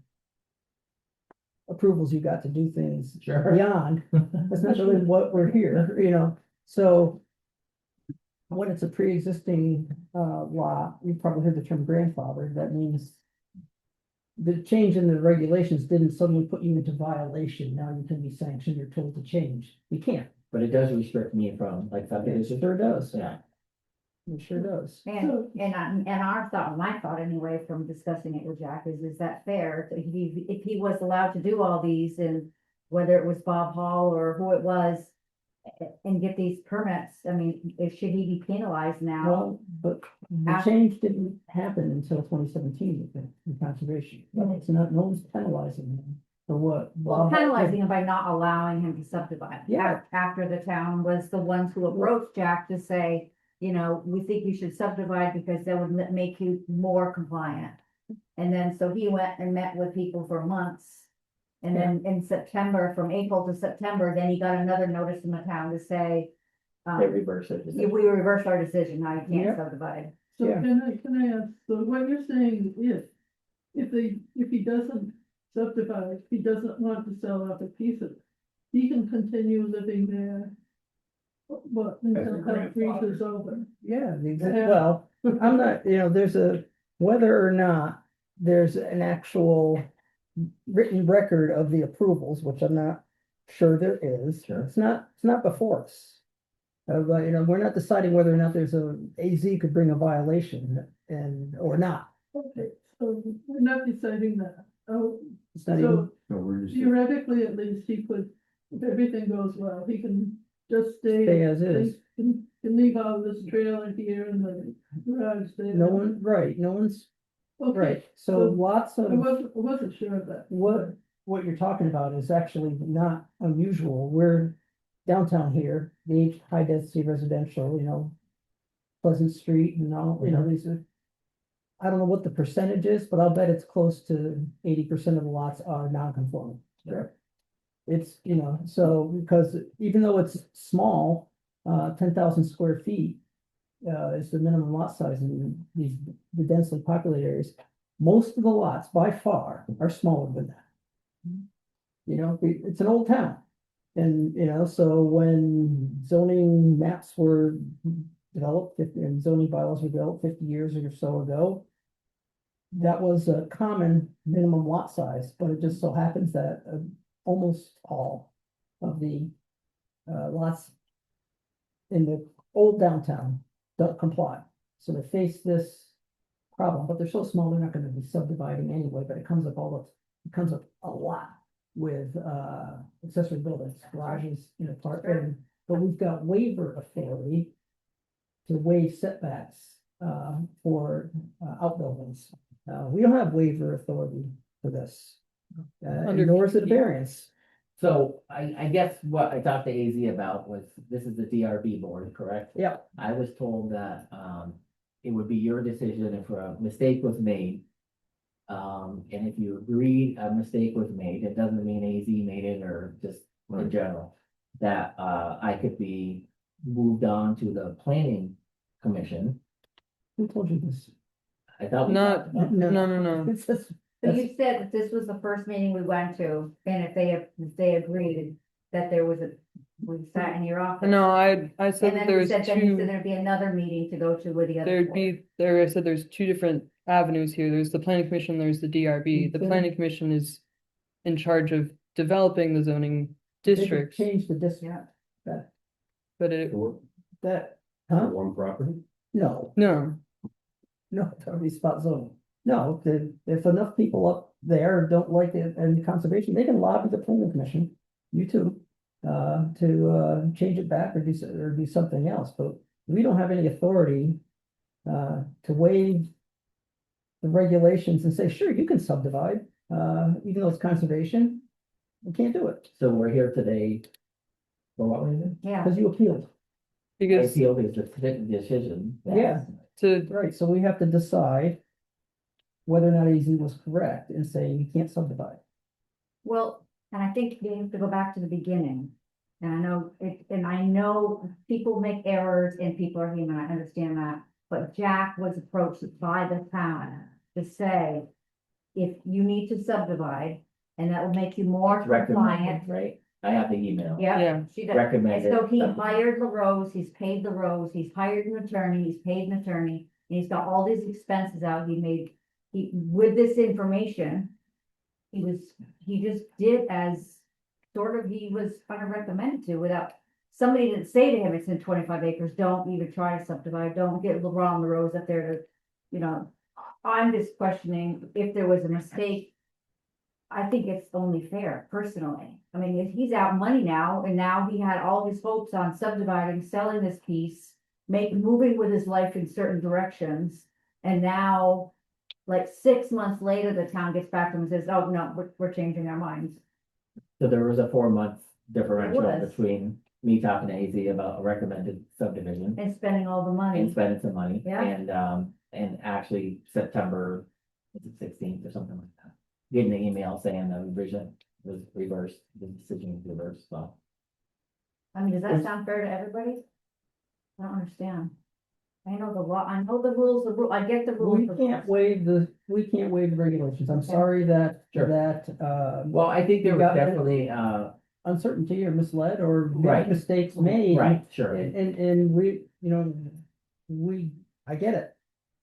approvals you got to do things sure. beyond, that's not really what we're here, so when it's a pre-existing, lot, you probably heard the term grandfather, that means the change in the regulations didn't suddenly put you into violation, now you can be sanctioned or told to change, you can't. But it does restrict me from like It subdivision. sure does. Yeah. It sure does. And our thought, my thought anyway, from discussing it with Jack is that fair? If he was allowed to do all these and whether it was Bob Hall or who it was, and get these permits, I mean, should he be penalized now? Well, but the After- change didn't happen until 2017 in conservation. It's not, no one's penalizing him for what. Well, Bob- penalizing him by not allowing him to subdivide. Yeah. After the town was the ones who approached Jack to say, we think you should subdivide because that would make you more compliant. And then, so he went and met with people for months. And then in September, from April to September, then he got another notice from the town to say, They reverse it. we reversed our decision, now you Yeah. can't subdivide. So Yeah. can I ask, so what you're saying is, if he doesn't subdivide, he doesn't want to sell off a piece of it, he can continue living there. What, until that freezes over? Yeah, Yeah. well, I'm not, there's whether or not there's an actual written record of the approvals, which I'm not sure there is. Sure. It's not before us. But, we're not deciding whether or not there's AZ could bring a violation or not. Okay, so we're not deciding that. Oh, It's not even, so So we're just, theoretically, at least, he could, if everything goes well, he can just stay. Stay as is. Can leave out this trailer here and the garage there. no one, right, no one's, Okay, right, so so lots I of. wasn't sure of that. What you're talking about is actually not unusual. We're downtown here, the high density residential, Pleasant Street and all, these are. I don't know what the percentage is, but I'll bet it's close to 80% of the lots are non-conforming. Sure. It's, so because even though it's small, 10,000 square feet. Is the minimum lot size in the densely populated areas. Most of the lots by far are smaller than that. It's an old town. And, so when zoning maps were developed, and zoning bylaws were developed 50 years or so ago, that was a common minimum lot size, but it just so happens that almost all of the lots in the old downtown don't comply. So they face this problem, but they're so small, they're not gonna be subdividing anyway, but it comes up a lot with accessory buildings, garages, part, but we've got waiver authority to waive setbacks for outbuildings. We don't have waiver authority for this, Under nor is it a PUD. variance. So I guess what I talked to AZ about was, this is the DRB board, correct? Yeah. I was told that, it would be your decision if a mistake was made. And if you agreed a mistake was made, it doesn't mean AZ made it or just in general. That, I could be moved on to the planning commission. Who told you this? I thought we Not, talked about no. It's just- So you said that this was the first meeting we went to, and if they agreed that there was we sat in your office. No, I And said that then there you was said, then you said two, there'd be another meeting to go to with the other. I said there's two different avenues here. There's the planning commission, there's the DRB. The Okay. planning commission is in charge of developing the zoning they could districts, change the district. Yeah. but it, For That, one property? no, no. it's already spot zoning. No, if enough people up there don't like it and conservation, they can lobby the planning commission, you too, to change it back or do something else, but we don't have any authority to waive the regulations and say, sure, you can subdivide, even though it's conservation. We can't do it So we're here today for what reason? Yeah, because you appealed. I Because feel it's a decision. Yeah. to, Right, so we have to decide whether or not AZ was correct in saying you can't subdivide. well, and I think you have to go back to the beginning. And I know people make errors and people are human, I understand that. But Jack was approached by the town to say, if you need to subdivide, and that will make you more compliant, Right? I have the email. yeah, yeah, she does. And Recommended. so he hired LaRose, he's paid LaRose, he's hired an attorney, he's paid an attorney, and he's got all these expenses out, with this information. He just did as sort of he was kind of recommended to without, somebody didn't say to him, it's in 25 acres, don't even try to subdivide, don't get LeBron LaRose up there to, I'm just questioning if there was a mistake. I think it's only fair, personally. I mean, if he's out money now, and now he had all his hopes on subdividing, selling this piece, moving with his life in certain directions, and now, like 6 months later, the town gets back to him and says, oh, no, we're changing our minds. So there was a 4-month differential was. between me talking to AZ about a recommended subdivision And spending all the and money. spending some money. Yeah. And actually September, is it 16th or something like that? Getting an email saying the revision was reversed, the decision was reversed, so. I mean, does that sound fair to everybody? I don't understand. I know the law, I know the rules, I get the rules. We can't waive the regulations. I'm sorry that, Sure. Well, I think there You was got it. definitely, uncertainty or misled or Right. mistakes made. right, sure. And we, I get it.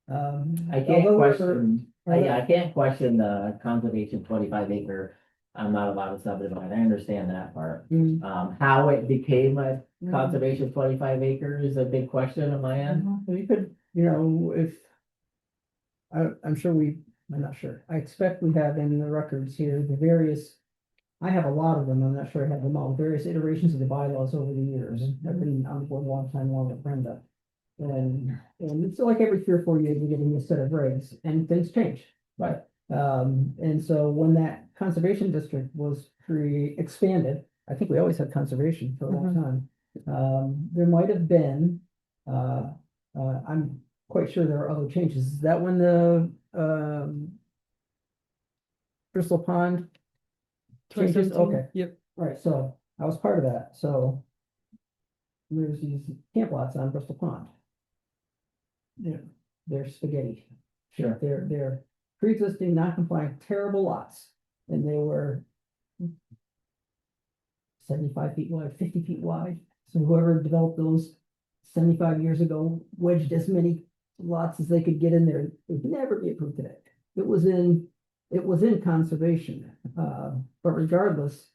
I can't although we're- question, I can't question the conservation 25 acre I'm not allowed to subdivide, I understand that part. Mm. How it became a Mhm. conservation 25 acres is a big question on my end. Mhm. We could, if, I'm sure I'm not sure, I expect we have in the records here, the various, I have a lot of them, I'm not sure I have them all, various iterations of the bylaws over the years. I've been on the board a long time, along with Brenda. And it's like every 3 or 4 years, we get a new set of regs, and things change. Right. And so when that conservation district was expanded, I think we always had conservation for a long time. There might have been, I'm quite sure there are other changes. Is that when the, Bristol Pond changes? 2017. Okay, Yep. right, so I was part of that, so there's these camp lots on Bristol Pond. Yeah, they're spaghetti. Sure. They're pre-existing, non-compliant, terrible lots, and they were 75 feet wide, 50 feet wide. So whoever developed those 75 years ago wedged as many lots as they could get in there. It would never be approved today. It was in conservation, but regardless,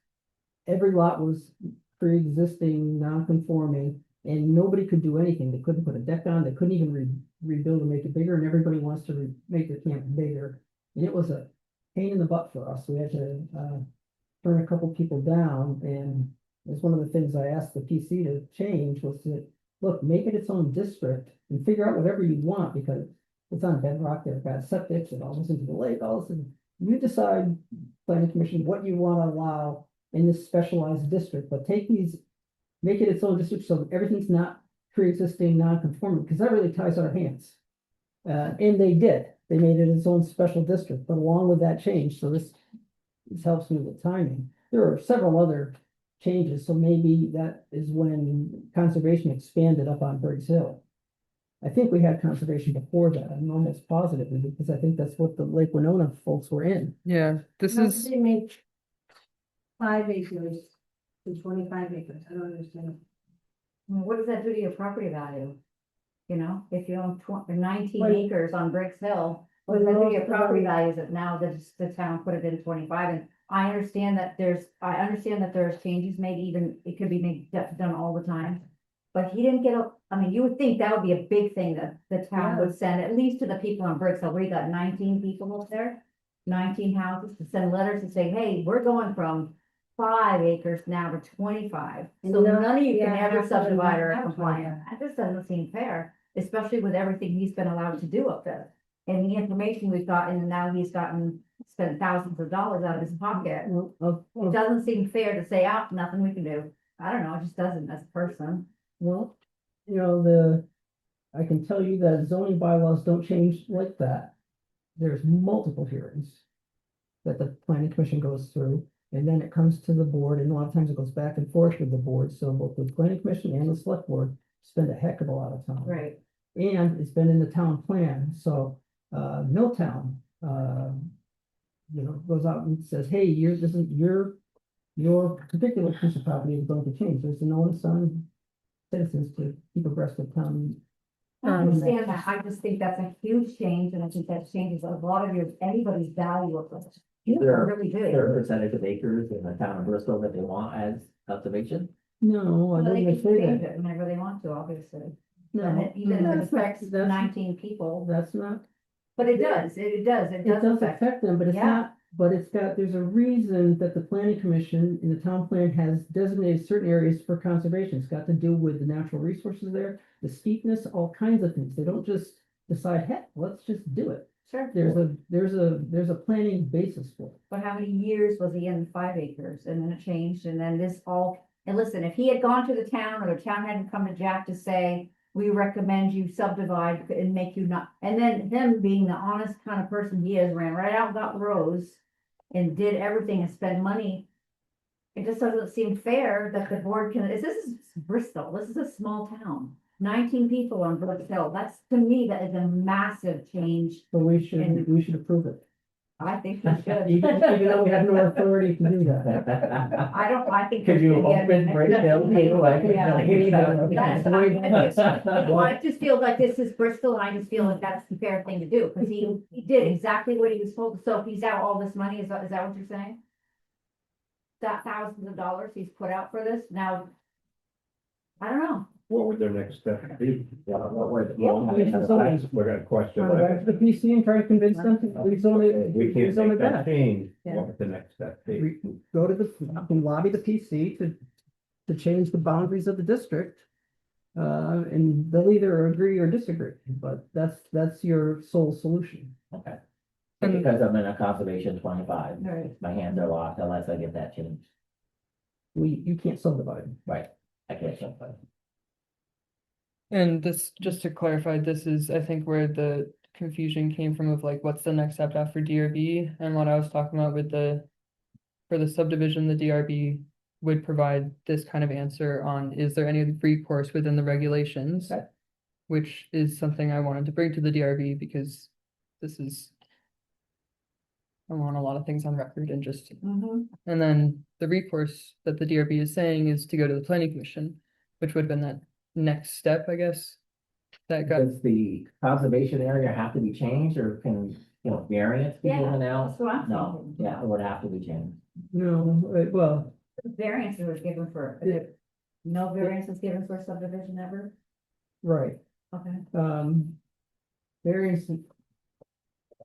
every lot was pre-existing, non-conforming, and nobody could do anything. They couldn't put a deck on, they couldn't even rebuild and make it bigger, and everybody wants to make their camp bigger. And it was a pain in the butt for us. We had to, turn a couple people down, and it's one of the things I asked the PC to change was to, look, make it its own district and figure out whatever you want, because it's on bedrock, there, got septic, it all goes into the lake, all this, and you decide, planning commission, what you want to allow in this specialized district, but make it its own district so everything's not pre-existing, non-conforming, because that really ties our hands. And they did, they made it its own special district, but along with that change, so this helps me with timing. There are several other changes, so maybe that is when conservation expanded up on Briggs Hill. I think we had conservation before that, I'm almost positive, because I think that's what the Lake Winona folks were in. Yeah, this How is did they make 5 acres to 25 acres? I don't understand. What does that do to your property value? You know, if you own 19 Well- acres on Briggs Hill, what does that do to your property values that now the town put it in 25? And I understand that there's changes made, even, it could be done all the time. But he didn't get I mean, you would think that would be a big thing that the town would send, at least to the people on Briggs Hill, where you got 19 people up there, 19 houses, to send letters and say, hey, we're going from 5 acres now to 25. So none of you can ever subdivide or comply. That just doesn't seem fair, especially with everything he's been allowed to do up there. And the information we've gotten, and now he's spent thousands of dollars out of his pocket. It doesn't seem fair to say, nothing we can do. I don't know, it just doesn't as a person. Well, I can tell you that zoning bylaws don't change like that. There's multiple hearings that the planning commission goes through, and then it comes to the board, and a lot of times it goes back and forth with the board, so both the planning commission and the select board spend a heck of a lot of time. Right. And it's been in the town plan, so, no town, goes out and says, hey, your particular piece of property is going to change. There's an onus on citizens to keep abreast of town. I understand that. I just think that's a huge change, and I think that changes a lot of anybody's value of this. There Really do. There are a percentage of acres in the town of Bristol that they want as conservation. No, I Well, they didn't can say change that. it whenever they want to, obviously. No, And even if it that's not- affects that's- 19 people, That's not, but it does, it does it does affect. affect them, but it's Yeah. not, but there's a reason that the planning commission in the town plan has designated certain areas for conservation. It's got to do with the natural resources there, the steepness, all kinds of things. They don't just decide, heck, let's just do it. Sure. There's a planning basis for it. But how many years was he in 5 acres, and then it changed, and then and listen, if he had gone to the town, or the town hadn't come to Jack to say, we recommend you subdivide and make you not, and then him being the honest kind of person he is, ran right out and got Rose and did everything and spent money. It just doesn't seem fair that the board this is Bristol, this is a small town, 19 people on Brooks Hill. That's, to me, that is a massive change. So we should approve it. I think we should. Even though we have no authority to do that. I think. Could you there should be open a- Briggs Hill, too, like? Yeah. Yeah. Well, I just feel like this is Bristol, and I just feel like that's the fair thing to do, because he did exactly what he was told. So if he's out all this money, is that what you're saying? that thousands of dollars he's put out for this, now. I don't know, What would their next step be? Yeah, what would- Yeah. We're gonna question. Go back to the PC and try to convince them to rezone it, We can't rezone make it that back. change. Yeah. What would the next step be? Go to the, you can lobby the PC to change the boundaries of the district. And they'll either agree or disagree, but that's your sole solution. Okay. And because I'm in a conservation 25, right, my hands are locked unless I get that changed. You can't subdivide. Right, I can't jump on. And this, just to clarify, this is, I think, where the confusion came from of like, what's the next step after DRB? And what I was talking about with for the subdivision, the DRB would provide this kind of answer on, is there any recourse within the regulations? Okay. Which is something I wanted to bring to the DRB because this is, I want a lot of things on record and just, mm-hmm, and then the recourse that the DRB is saying is to go to the planning commission, which would have been that next step, I guess. That got, Does the conservation area have to be changed or can, variance be Yeah, given out? that's what I'm No, thinking. yeah, it would have to be changed. No, well, variance was given for, no variance was given for subdivision ever, right, okay. variance.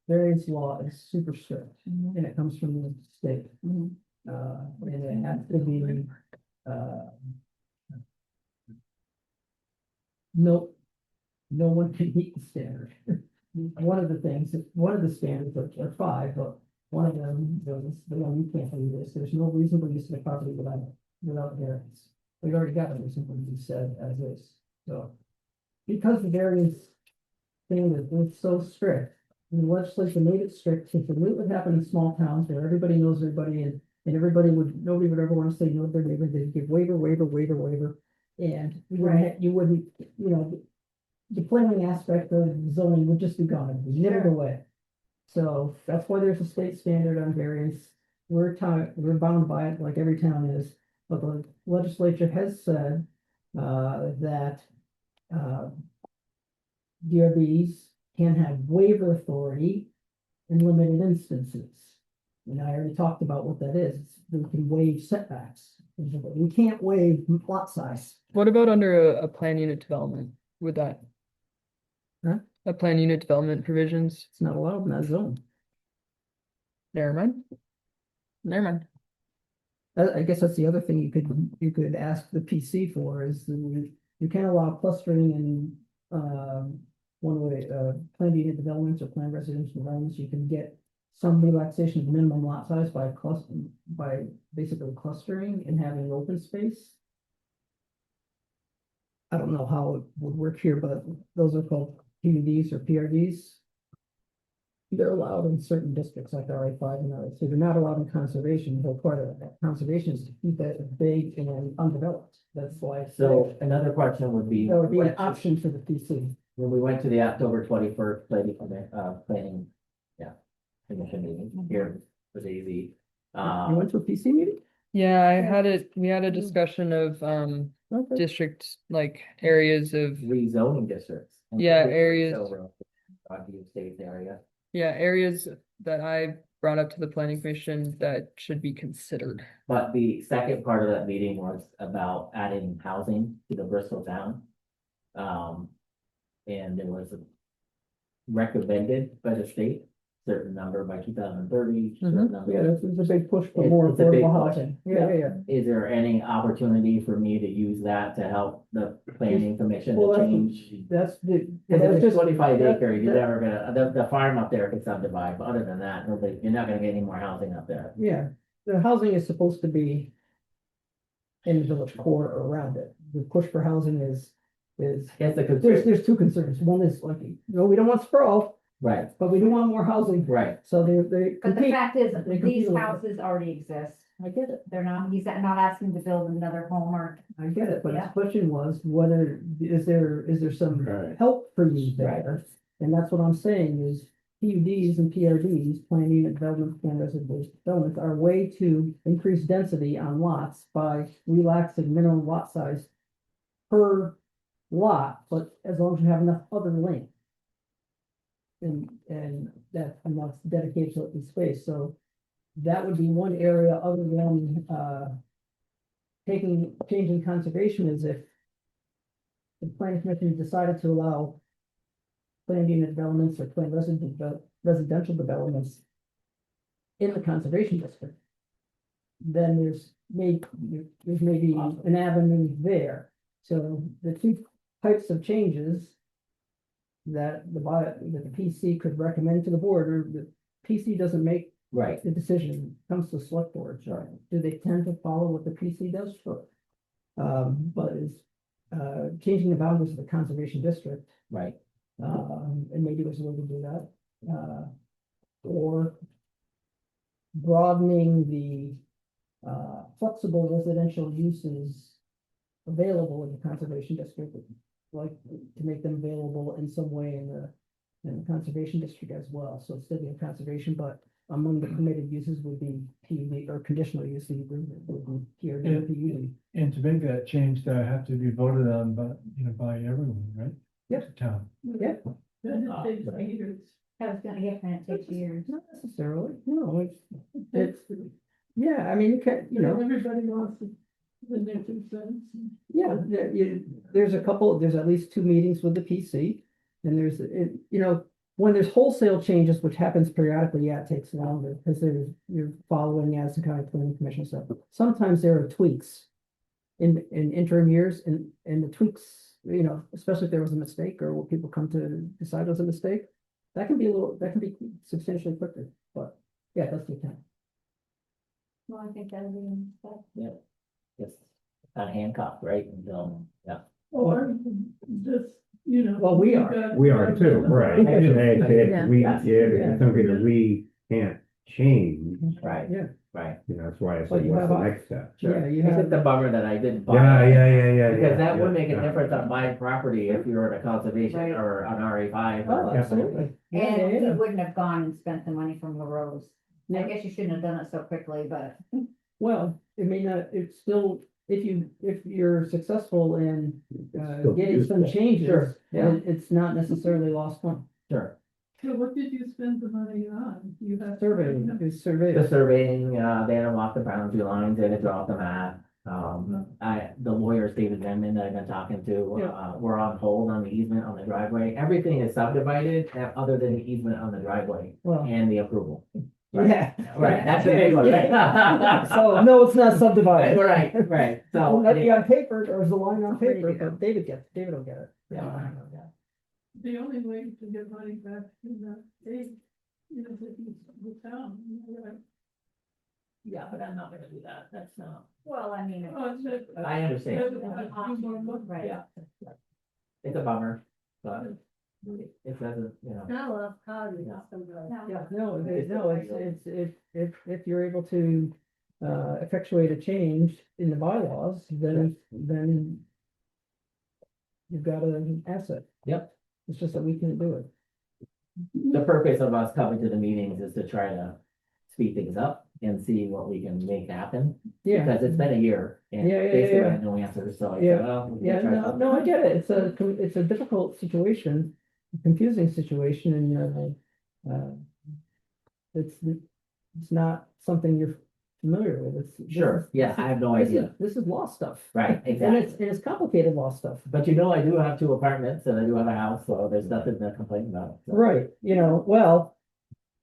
Variance law is super strict Mhm. and it comes from the state. Mhm. And it has to be, no one can meet the standard. One of the things, one of the standards are five, but one of them, the one you can't do this, there's no reasonable use of the property without variance. We've already got a reasonable use said as is, so. Because the variance thing is so strict, and the legislature made it strict, because it would happen in small towns where everybody knows everybody and nobody would ever want to say no to their neighbor, they'd give waiver. And you wouldn't, the planning aspect of zoning would just be gone, it would never go away. So that's why there's a state standard on variance. We're bound by it like every town is, but the legislature has said, that, DRBs can have waiver authority in limited instances. And I already talked about what that is. We can waive setbacks. We can't waive lot size. what about under a plan unit development with that? Huh? A plan unit development provisions? It's not allowed in that zone. Never mind. Never mind. I guess that's the other thing you could ask the PC for is you can't allow clustering in, one way, planned unit developments or planned residential developments. You can get some relaxation of minimum lot size by basically clustering and having open space. I don't know how it would work here, but those are called PUDs or PRDs. They're allowed in certain districts like RA5 and RA2. They're not allowed in conservation. The whole part of that conservation is to keep that big and undeveloped. That's why. So another question would be. That would be an option for the PC. When we went to the October 21st planning, commission meeting here for AZ. You went to a PC meeting? Yeah, we had a discussion of Okay. district, like areas of, rezoning districts. Yeah, areas. On the state area. yeah, areas that I brought up to the planning commission that should be considered. But the second part of that meeting was about adding housing to the Bristol town. And there was a recommended by the state, certain number by 2030. certain number. Yeah, this is a big push for It's more a big affordable push. housing. Yeah. Is there any opportunity for me to use that to help the planning commission Well, to change? That's the. Because if that's it's just 25 that- acre, you're that- never gonna, the farm up there could subdivide, but other than that, you're not gonna get any more housing up there. Yeah, the housing is supposed to be in the village core or around it. The push for housing is, It's the concern, there's two concerns. One is like, we don't want sprawl, right, but we do want more housing. right. So they But the compete. fact is, They compete these with it. houses already exist, I get it. they're not, he's not asking to build another home or. I get it, but his Yeah. question was whether, is there some Right. help for you there? And that's what I'm saying is PUDs and PRDs, planned unit development, planned residential developments, are a way to increase density on lots by relaxing minimum lot size per lot, but as long as you have enough other land. And that's enough dedicated to open space, so that would be one area other than, changing conservation is if the planning commission decided to allow planned unit developments or planned residential developments in the conservation district, then there's maybe an avenue there. So the two types of changes that that the PC could recommend to the board, or the PC doesn't make Right, the decision, comes to select board. Sure. Do they tend to follow what the PC does? Sure. But is, changing the boundaries of the conservation district, right, and maybe there's a way to do that, or broadening the, flexible residential uses available in the conservation district, like to make them available in some way in the conservation district as well. So it's still be a conservation, but among the permitted uses would be PUD or conditional use would be PRD or PUD. And to make that change, that have to be voted on by everyone, right? Yep. The town. Yeah, Then it takes right. years. I was gonna get, and it takes years. not necessarily, no, It's, yeah, I mean, you can, you know. everybody wants the new two cents. Yeah, there's a couple, there's at least two meetings with the PC. And there's, when there's wholesale changes, which happens periodically, yeah, it takes longer because you're following as the county planning commission stuff. Sometimes there are tweaks in interim years and the tweaks, especially if there was a mistake or what people come to decide was a mistake. That can be substantially quicker, but yeah, it does take time. Well, I think that'll be. it's not handcuffed, right, until, yeah. Or just, Well, we are. got- We are too, right? Yeah. It's something that we can't change, Right, Yeah, right, that's why I But said, you what's have the a- next step? yeah, you it's have. just a bummer that I didn't. buy Yeah. Because that yeah, would make a yeah. difference on my property if you were in a conservation Right. or an RA5. Oh, or- absolutely. Yeah, And yeah, we yeah. wouldn't have gone and spent the money from LaRose. I Yeah. guess you shouldn't have done it so quickly, but Well, it may not, it's still, if you're successful in, Still getting some useful. changes, Sure, yeah. it's not necessarily lost money. Sure. So what did you spend the money on? You have. Surveying, is The surveying. surveying, they had to walk the boundary lines, they had to draw up the map. The lawyers, David Denman, that I've been talking to, we're on hold on the easement on the driveway. Everything is subdivided, other than the easement on the driveway Well, and the approval. Right. yeah. Right, that's the big one, right? So, no, it's not subdivided. Right, It so. might be on paper, or is the line on Ready paper, to go. but David will get it. Yeah. The only way to get money back in that state is if you, the town, right? Yeah, but I'm not gonna do that, that's not. well, I mean. Oh, it's just- I understand. Right. Yeah. It's a bummer, but it doesn't, No, how do you? Yeah, no, if you're able to, effectuate a change in the bylaws, then you've got an asset. Yep. It's just that we can't do it. The purpose of us coming to the meetings is to try to speed things up and see what we can make happen. Yeah, Because it's been a year and Yeah, yeah, basically I yeah. had no answers, so I Yeah, said, well. we'll yeah, try no, something. no, I get it. It's a difficult situation, a confusing situation, and, it's not something you're familiar with. Sure, yeah, I have no idea. This is law stuff. Right, And exactly. it's complicated law stuff. But I do have 2 apartments and I do have a house, so there's nothing to complain about. so. Right, well,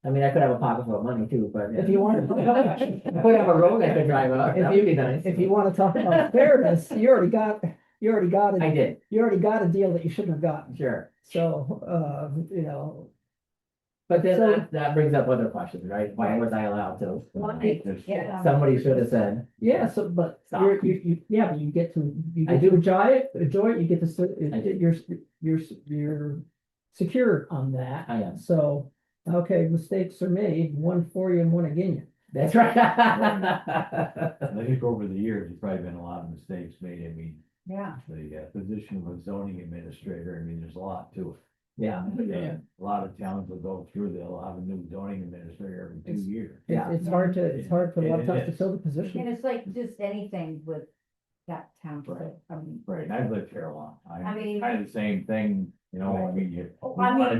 I mean, I could have a pocket full of money too, but. if you want If I could have a road I could drive up, that would be nice. if you want to talk about fairness, you already got I it. did, You already got a deal that you shouldn't have gotten. sure. So, But then So- that brings up other questions, right? Why was I allowed to? Yeah. Somebody should have said, yeah, so, but Stop. yeah, but you get to I do. enjoy it, you get to, I do. you're secure on that. I am. So, okay, mistakes are made, one for you and one against you. That's right. I think over the years, there's probably been a lot of mistakes made. I mean, Yeah. the position of a zoning administrator, I mean, there's a lot to it. Yeah, And a lot of towns will go through, they'll have a new zoning administrator every 2 years. Yeah. It's hard for a lot of times to fill the And position. it's like just anything with that township. I mean, Right, and I've lived here a long time. I mean- Kind of the same thing, I mean, you I wanna mean,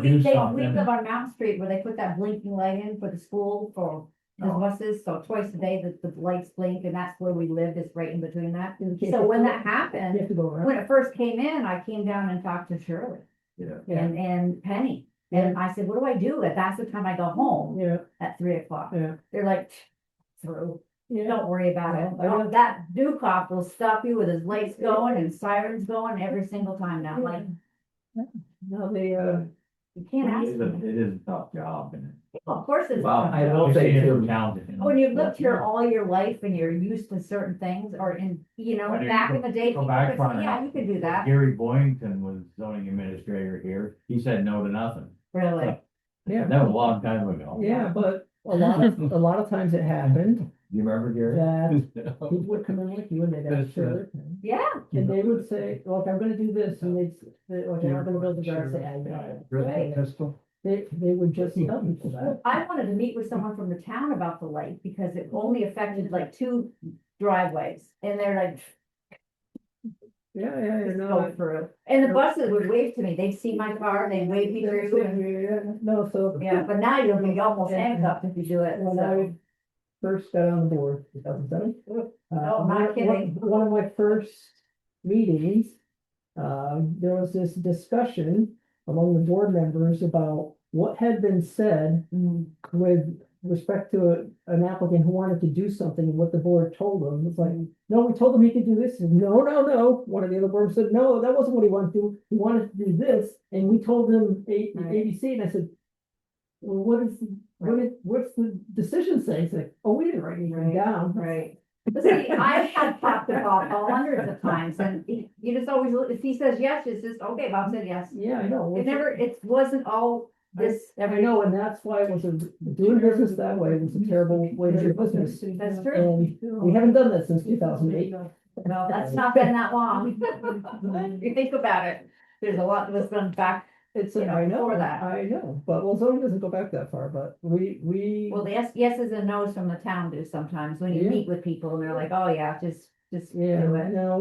do we something. live on Mount Street where they put that blinking light in for the school for There's Oh. buses, so twice a day the lights blink, and that's where we live, is right in between that. So when that You happened, have to go when around. it first came in, I came down and talked to Shirley Yeah. and Penny. And I said, what do I do? And that's the time I go home Yeah, at 3 o'clock. yeah, They're like, through, yeah. don't worry about it. I know. That new cop will stop you with his lights going and sirens going every single time now, like, No, they, you can't ask It them. is a tough job and. Of course it's. Well, I will say too, Challenging. When you've lived here all your life and you're used to certain things, or in, you know, Why don't you back in the day, go people back could far say, yeah, enough? you can do that, Gary Boyington was zoning administrator here. He said no to nothing. really. yeah, That was a long time ago. yeah, but a lot of times it happened You remember Gary? that people would come in like you and they'd ask Shirley. Yeah, And they would say, look, I'm gonna do this, and like, I'm gonna build a garage, say, I got it. Right. They would just tell people that. I wanted to meet with someone from the town about the light, because it only affected like 2 driveways, and they're like, Yeah, just no. go through. And the buses would wave to me, they'd see my car, they'd wave me through, and, No, so. yeah, but now you'll be almost handcuffed if you do it, When so. I first got on the board, 2007. No, not kidding. One of my first meetings, there was this discussion among the board members about what had been said with respect to an applicant who wanted to do something, and what the board told them. It's like, no, we told him he could do this. And no, no, no. One of the other boards said, no, that wasn't what he wanted to do. He wanted to do this. And we told him Right. ABC, and I said, well, what's the decision say? It's like, oh, we didn't write anything Right, down. right. But see, I've had talked to Bob hundreds of times, and you just always, if he says yes, it's just, okay, Bob said yes. Yeah, I know. It never, it wasn't all this, I know, and that's why it was doing business that way was a terrible way to do business. That's true. And we haven't done that since 2008. No, that's not been that long. You think about it, there's a lot that's been back, It's, You know, I know, before that. I know, but well, zoning doesn't go back that far, but we. well, the yeses and nos from the town do sometimes, when you Yeah. meet with people and they're like, oh yeah, just Yeah, do it. no,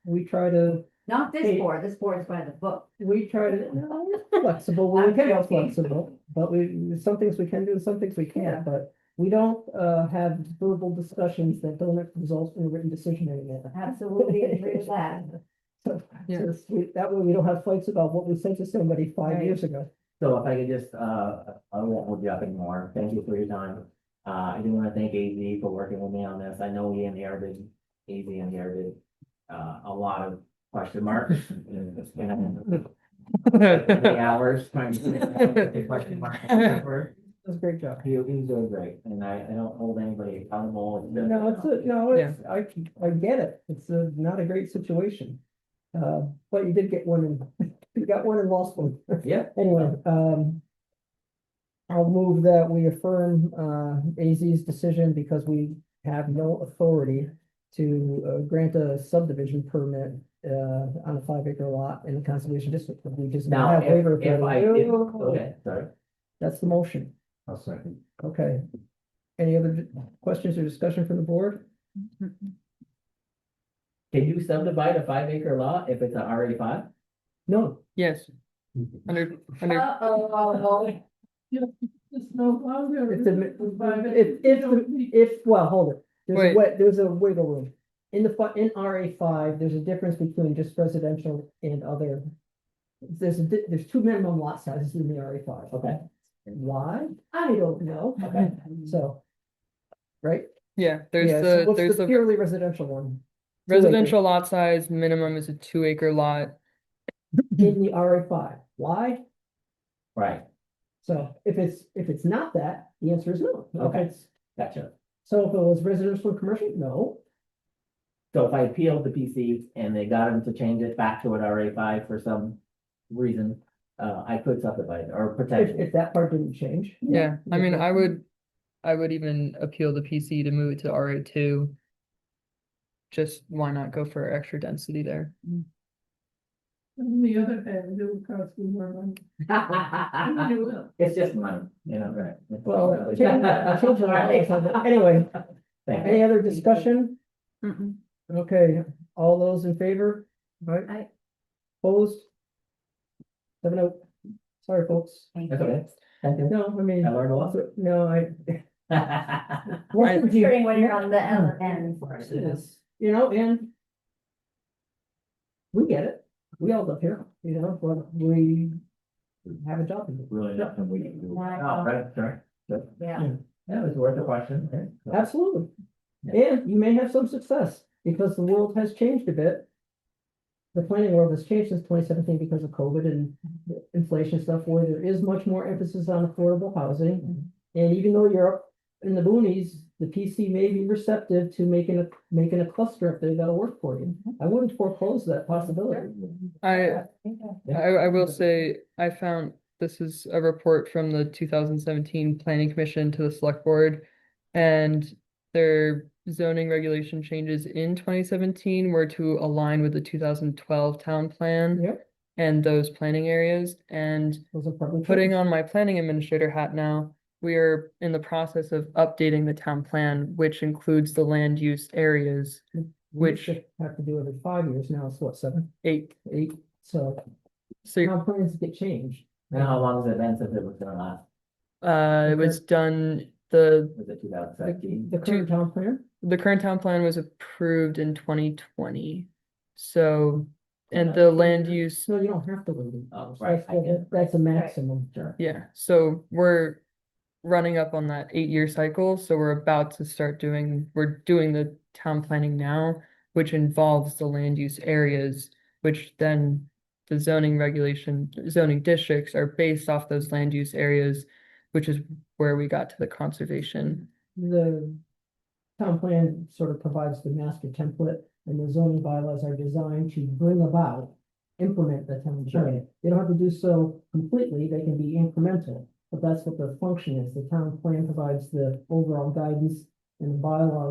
we try to, Not Hey. this board's by the book. no, we're flexible, we I'm can be joking. flexible, but some things we can do, some things we Yeah. can't, but we don't, have verbal discussions that don't result in a written decision anymore. Absolutely agree with that. Yeah. That way we don't have fights about what we said to somebody 5 years ago. So if I could just, I won't hold you up anymore. Thank you for your time. I do want to thank AZ for working with me on this. I know he inherited, AZ inherited, a lot of question marks. And it's been many hours trying to get the question marks. over. That's a great job. He's doing great, and I don't hold anybody accountable. I get it. It's not a great situation. But you did get one you got one in law school. Yeah. Anyway, I'll move that we affirm, AZ's decision because we have no authority to, grant a subdivision permit, on a 5 acre lot in the conservation district. We just Now, have waiver. if I, authority. okay, sorry. That's the motion. I'll second. Okay. Any other questions or discussion from the board? Can you subdivide a 5 acre lot if it's a RA5? No. Yes. Under, Uh-oh. It's no longer. If well, hold it. Wait. There's a wiggle room. In RA5, there's a difference between just residential and other. There's 2 minimum lot sizes in the RA5. Okay. Why? I don't know. Okay, so. Right? yeah, Yeah, so what's there's the the purely residential one residential lot size minimum is a 2 acre lot. in the RA5. Why? Right, So if it's not that, the answer is no. If Okay. it's- gotcha. So if it was residential and commercial, no. So if I appealed the PC and they got him to change it back to an RA5 for some reason, I could subdivide or potentially. If that part didn't change. Yeah, I mean, Okay. I would even appeal the PC to move it to RA2. Just why not go for extra density there? On the other hand, it would cost me more money. You will. It's just money, you know, right? Well, change the law. Anyway, Thank any you. other discussion? Mm-mm. Okay, all those in favor? Right? Aye. Opposed? 7-0. Sorry, folks. Thank That's you. okay. Thank you. No, I mean. I learned a lot. No, Frustrating when you're on the other end. It is, you know, and we get it. We all live here, you know, but we have a job to do. Really nothing we can do. Right. Oh, right, sorry. Yeah. That was worth a question. Okay. Absolutely. And you may have some success because the world has changed a bit. The planning world has changed since 2017 because of COVID and inflation stuff, where there is much more emphasis on affordable housing. And even though you're up in the boonies, the PC may be receptive to making a cluster up there that'll work for you. I wouldn't foreclose that possibility. I will say, I found, this is a report from the 2017 Planning Commission to the Select Board. And their zoning regulation changes in 2017 were to align with the 2012 town plan. Yep. And those planning areas, and Those are probably putting on my planning administrator hat now, we are in the process of updating the town plan, which includes the land use areas, which have to do every 5 years now. It's what, 7, 8. 8? So So how plans get changed. And how long has it been since it was gonna last? it was done, Was it 2017? The current town plan? the current town plan was approved in 2020. So, and the land use, No, you don't have to wait. Oh, right, I get it. That's a maximum. Sure. yeah, so we're running up on that 8-year cycle, so we're about to start we're doing the town planning now, which involves the land use areas, which then the zoning districts are based off those land use areas, which is where we got to the conservation. The town plan sort of provides the master template, and the zoning bylaws are designed to bring about, implement the town plan. They don't have to do so completely, they can be incremental, but that's what their function is. The town plan provides the overall guidance, and the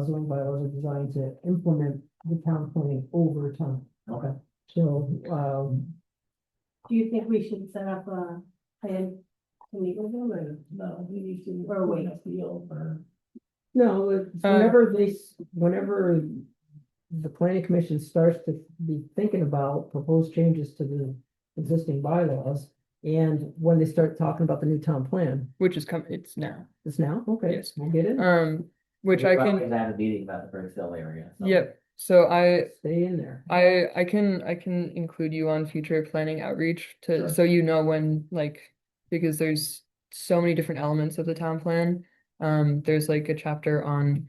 zoning bylaws are designed to implement the town plan over time. Okay. So, Do you think we should set up a plan to meet with them, or no, we need to, or wait a deal, or? no, whenever the planning commission starts to be thinking about proposed changes to the existing bylaws, and when they start talking about the new town plan, Which is it's now. it's now, okay, Yes. we'll get it, Which I can, We've had a meeting about the Briggs Hill area. So. yep, so stay in there. I can include you on future planning outreach Sure. so you know when, like, because there's so many different elements of the town plan. There's like a chapter on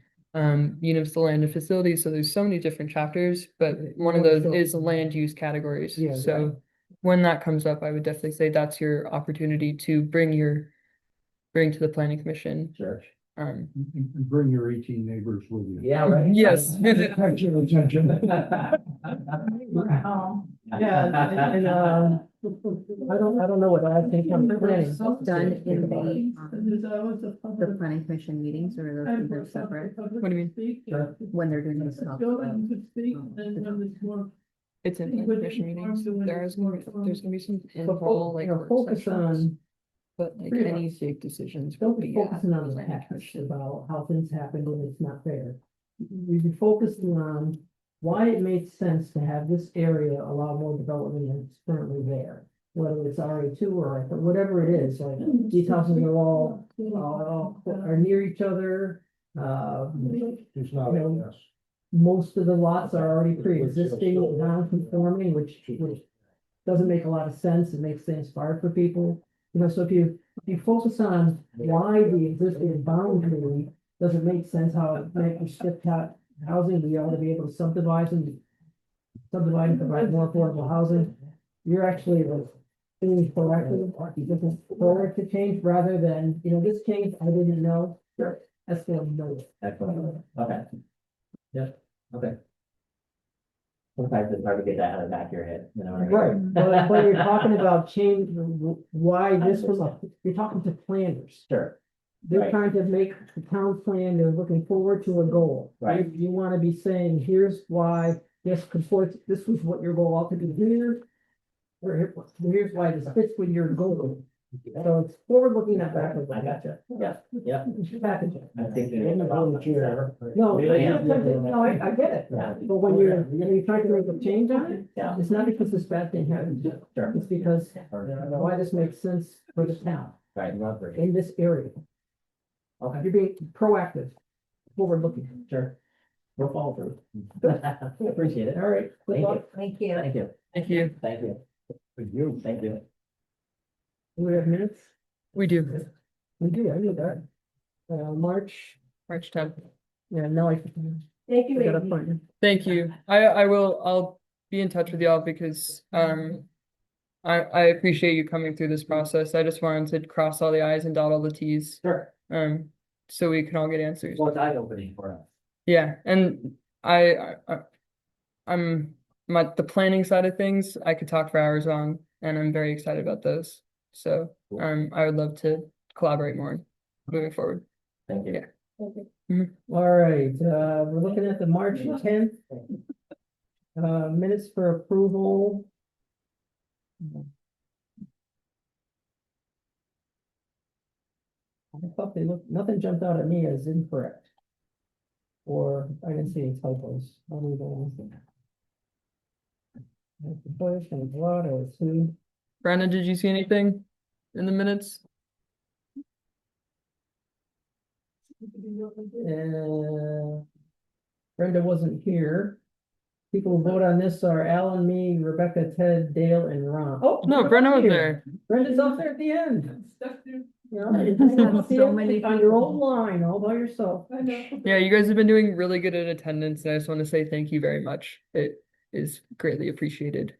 municipal land and facilities, so there's so many different chapters, but one of those is land use categories. Yeah, So when that comes up, I would definitely say that's your opportunity to bring to the planning commission. Sure. And bring your 18 neighbors with you. Yeah, right. Yes. Catch your attention. Yeah, and, I don't know what I think I'm planning. Done in The planning commission meetings, or those things are separate What do you mean? when they're doing this stuff. Go and could speak, and when it's more. It's in the commission meetings. There's gonna be some So informal, like, work focus sessions, on, but like pretty any much. safe decisions will don't be be at focusing on the the planning past commission. about how things happen when it's not fair. You'd be focusing on why it makes sense to have this area allow more development than it's currently there. Whether it's RA2 or whatever it is, like these houses are all are near each other. It's not, You know, yes. Most of the lots are already pre-existing, non-conforming, which doesn't make a lot of sense. It makes things hard for people. You know, so if you focus on why the existing boundary doesn't make sense, how it might restrict housing, we ought to be able to subdivide and provide more affordable housing. You're actually being proactive, looking forward to change rather than, this change I didn't know. That's gonna know it. Excellent. Okay. Yep. Okay. Sometimes it's hard to get that out of the back of your head, you know what I mean? Right, but when you're talking about change, why this was you're talking to planners. Sure, They're Right. trying to make the town plan, they're looking forward to a goal. Right. You wanna be saying, here's why this comports, this was what your goal ought to be here. Or here's why this fits with your goal. So it's forward looking, not backward. I gotcha. Yeah, yeah. Package it. I'm thinking In the about chair. No, Really? I get it, Yeah. but when you're trying to make a change on it, Yeah, it's not because this bad thing happened. sure. It's because why this makes sense for the town Right. in this area. Okay, You're being proactive, forward looking. sure. We'll follow through. Appreciate it. All right. Good Thank you. luck. Thank you. Thank you. Thank you. Thank you. Thank you. Thank you. Do we have minutes? We do. We do, I knew that. March, March 10th. yeah, no, I. Thank you, I got Amy. appointment. Thank you. I'll be in touch with y'all because I appreciate you coming through this process. I just wanted to cross all the i's and dot all the t's Sure. so we can all get answers. Well, it's eye-opening for us. Yeah, and I'm the planning side of things I could talk for hours on, and I'm very excited about those. So I would love to collaborate more moving forward. Thank you. Yeah. All right, we're looking at the March 10th. Minutes for approval. I thought they looked, nothing jumped out at me as incorrect. Or I didn't see any typos. I'll leave that one. The push and the blood, I assume. Brandon, did you see anything in the minutes? Brenda wasn't here. People who vote on this are Alan, me, Rebecca, Ted, Dale, and Ron. Oh, No, Brenda's Brandon was here. there. Brenda's up there at the end. Yeah, So many on your people. own line, all by yourself. I know. Yeah, you guys have been doing really good at attendance, and I just want to say thank you very much. It is greatly appreciated.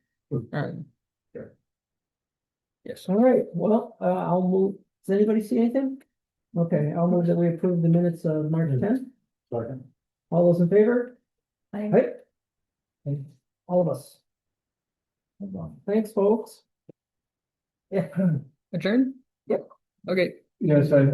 Yes. All right, well, I'll move. Does anybody see anything? Okay, I'll move that we approve the minutes of March 10th. Second. All those in favor? Thank Right? All of us. Thanks, folks. Yeah. Adjourn? Yep. Okay. Yes, I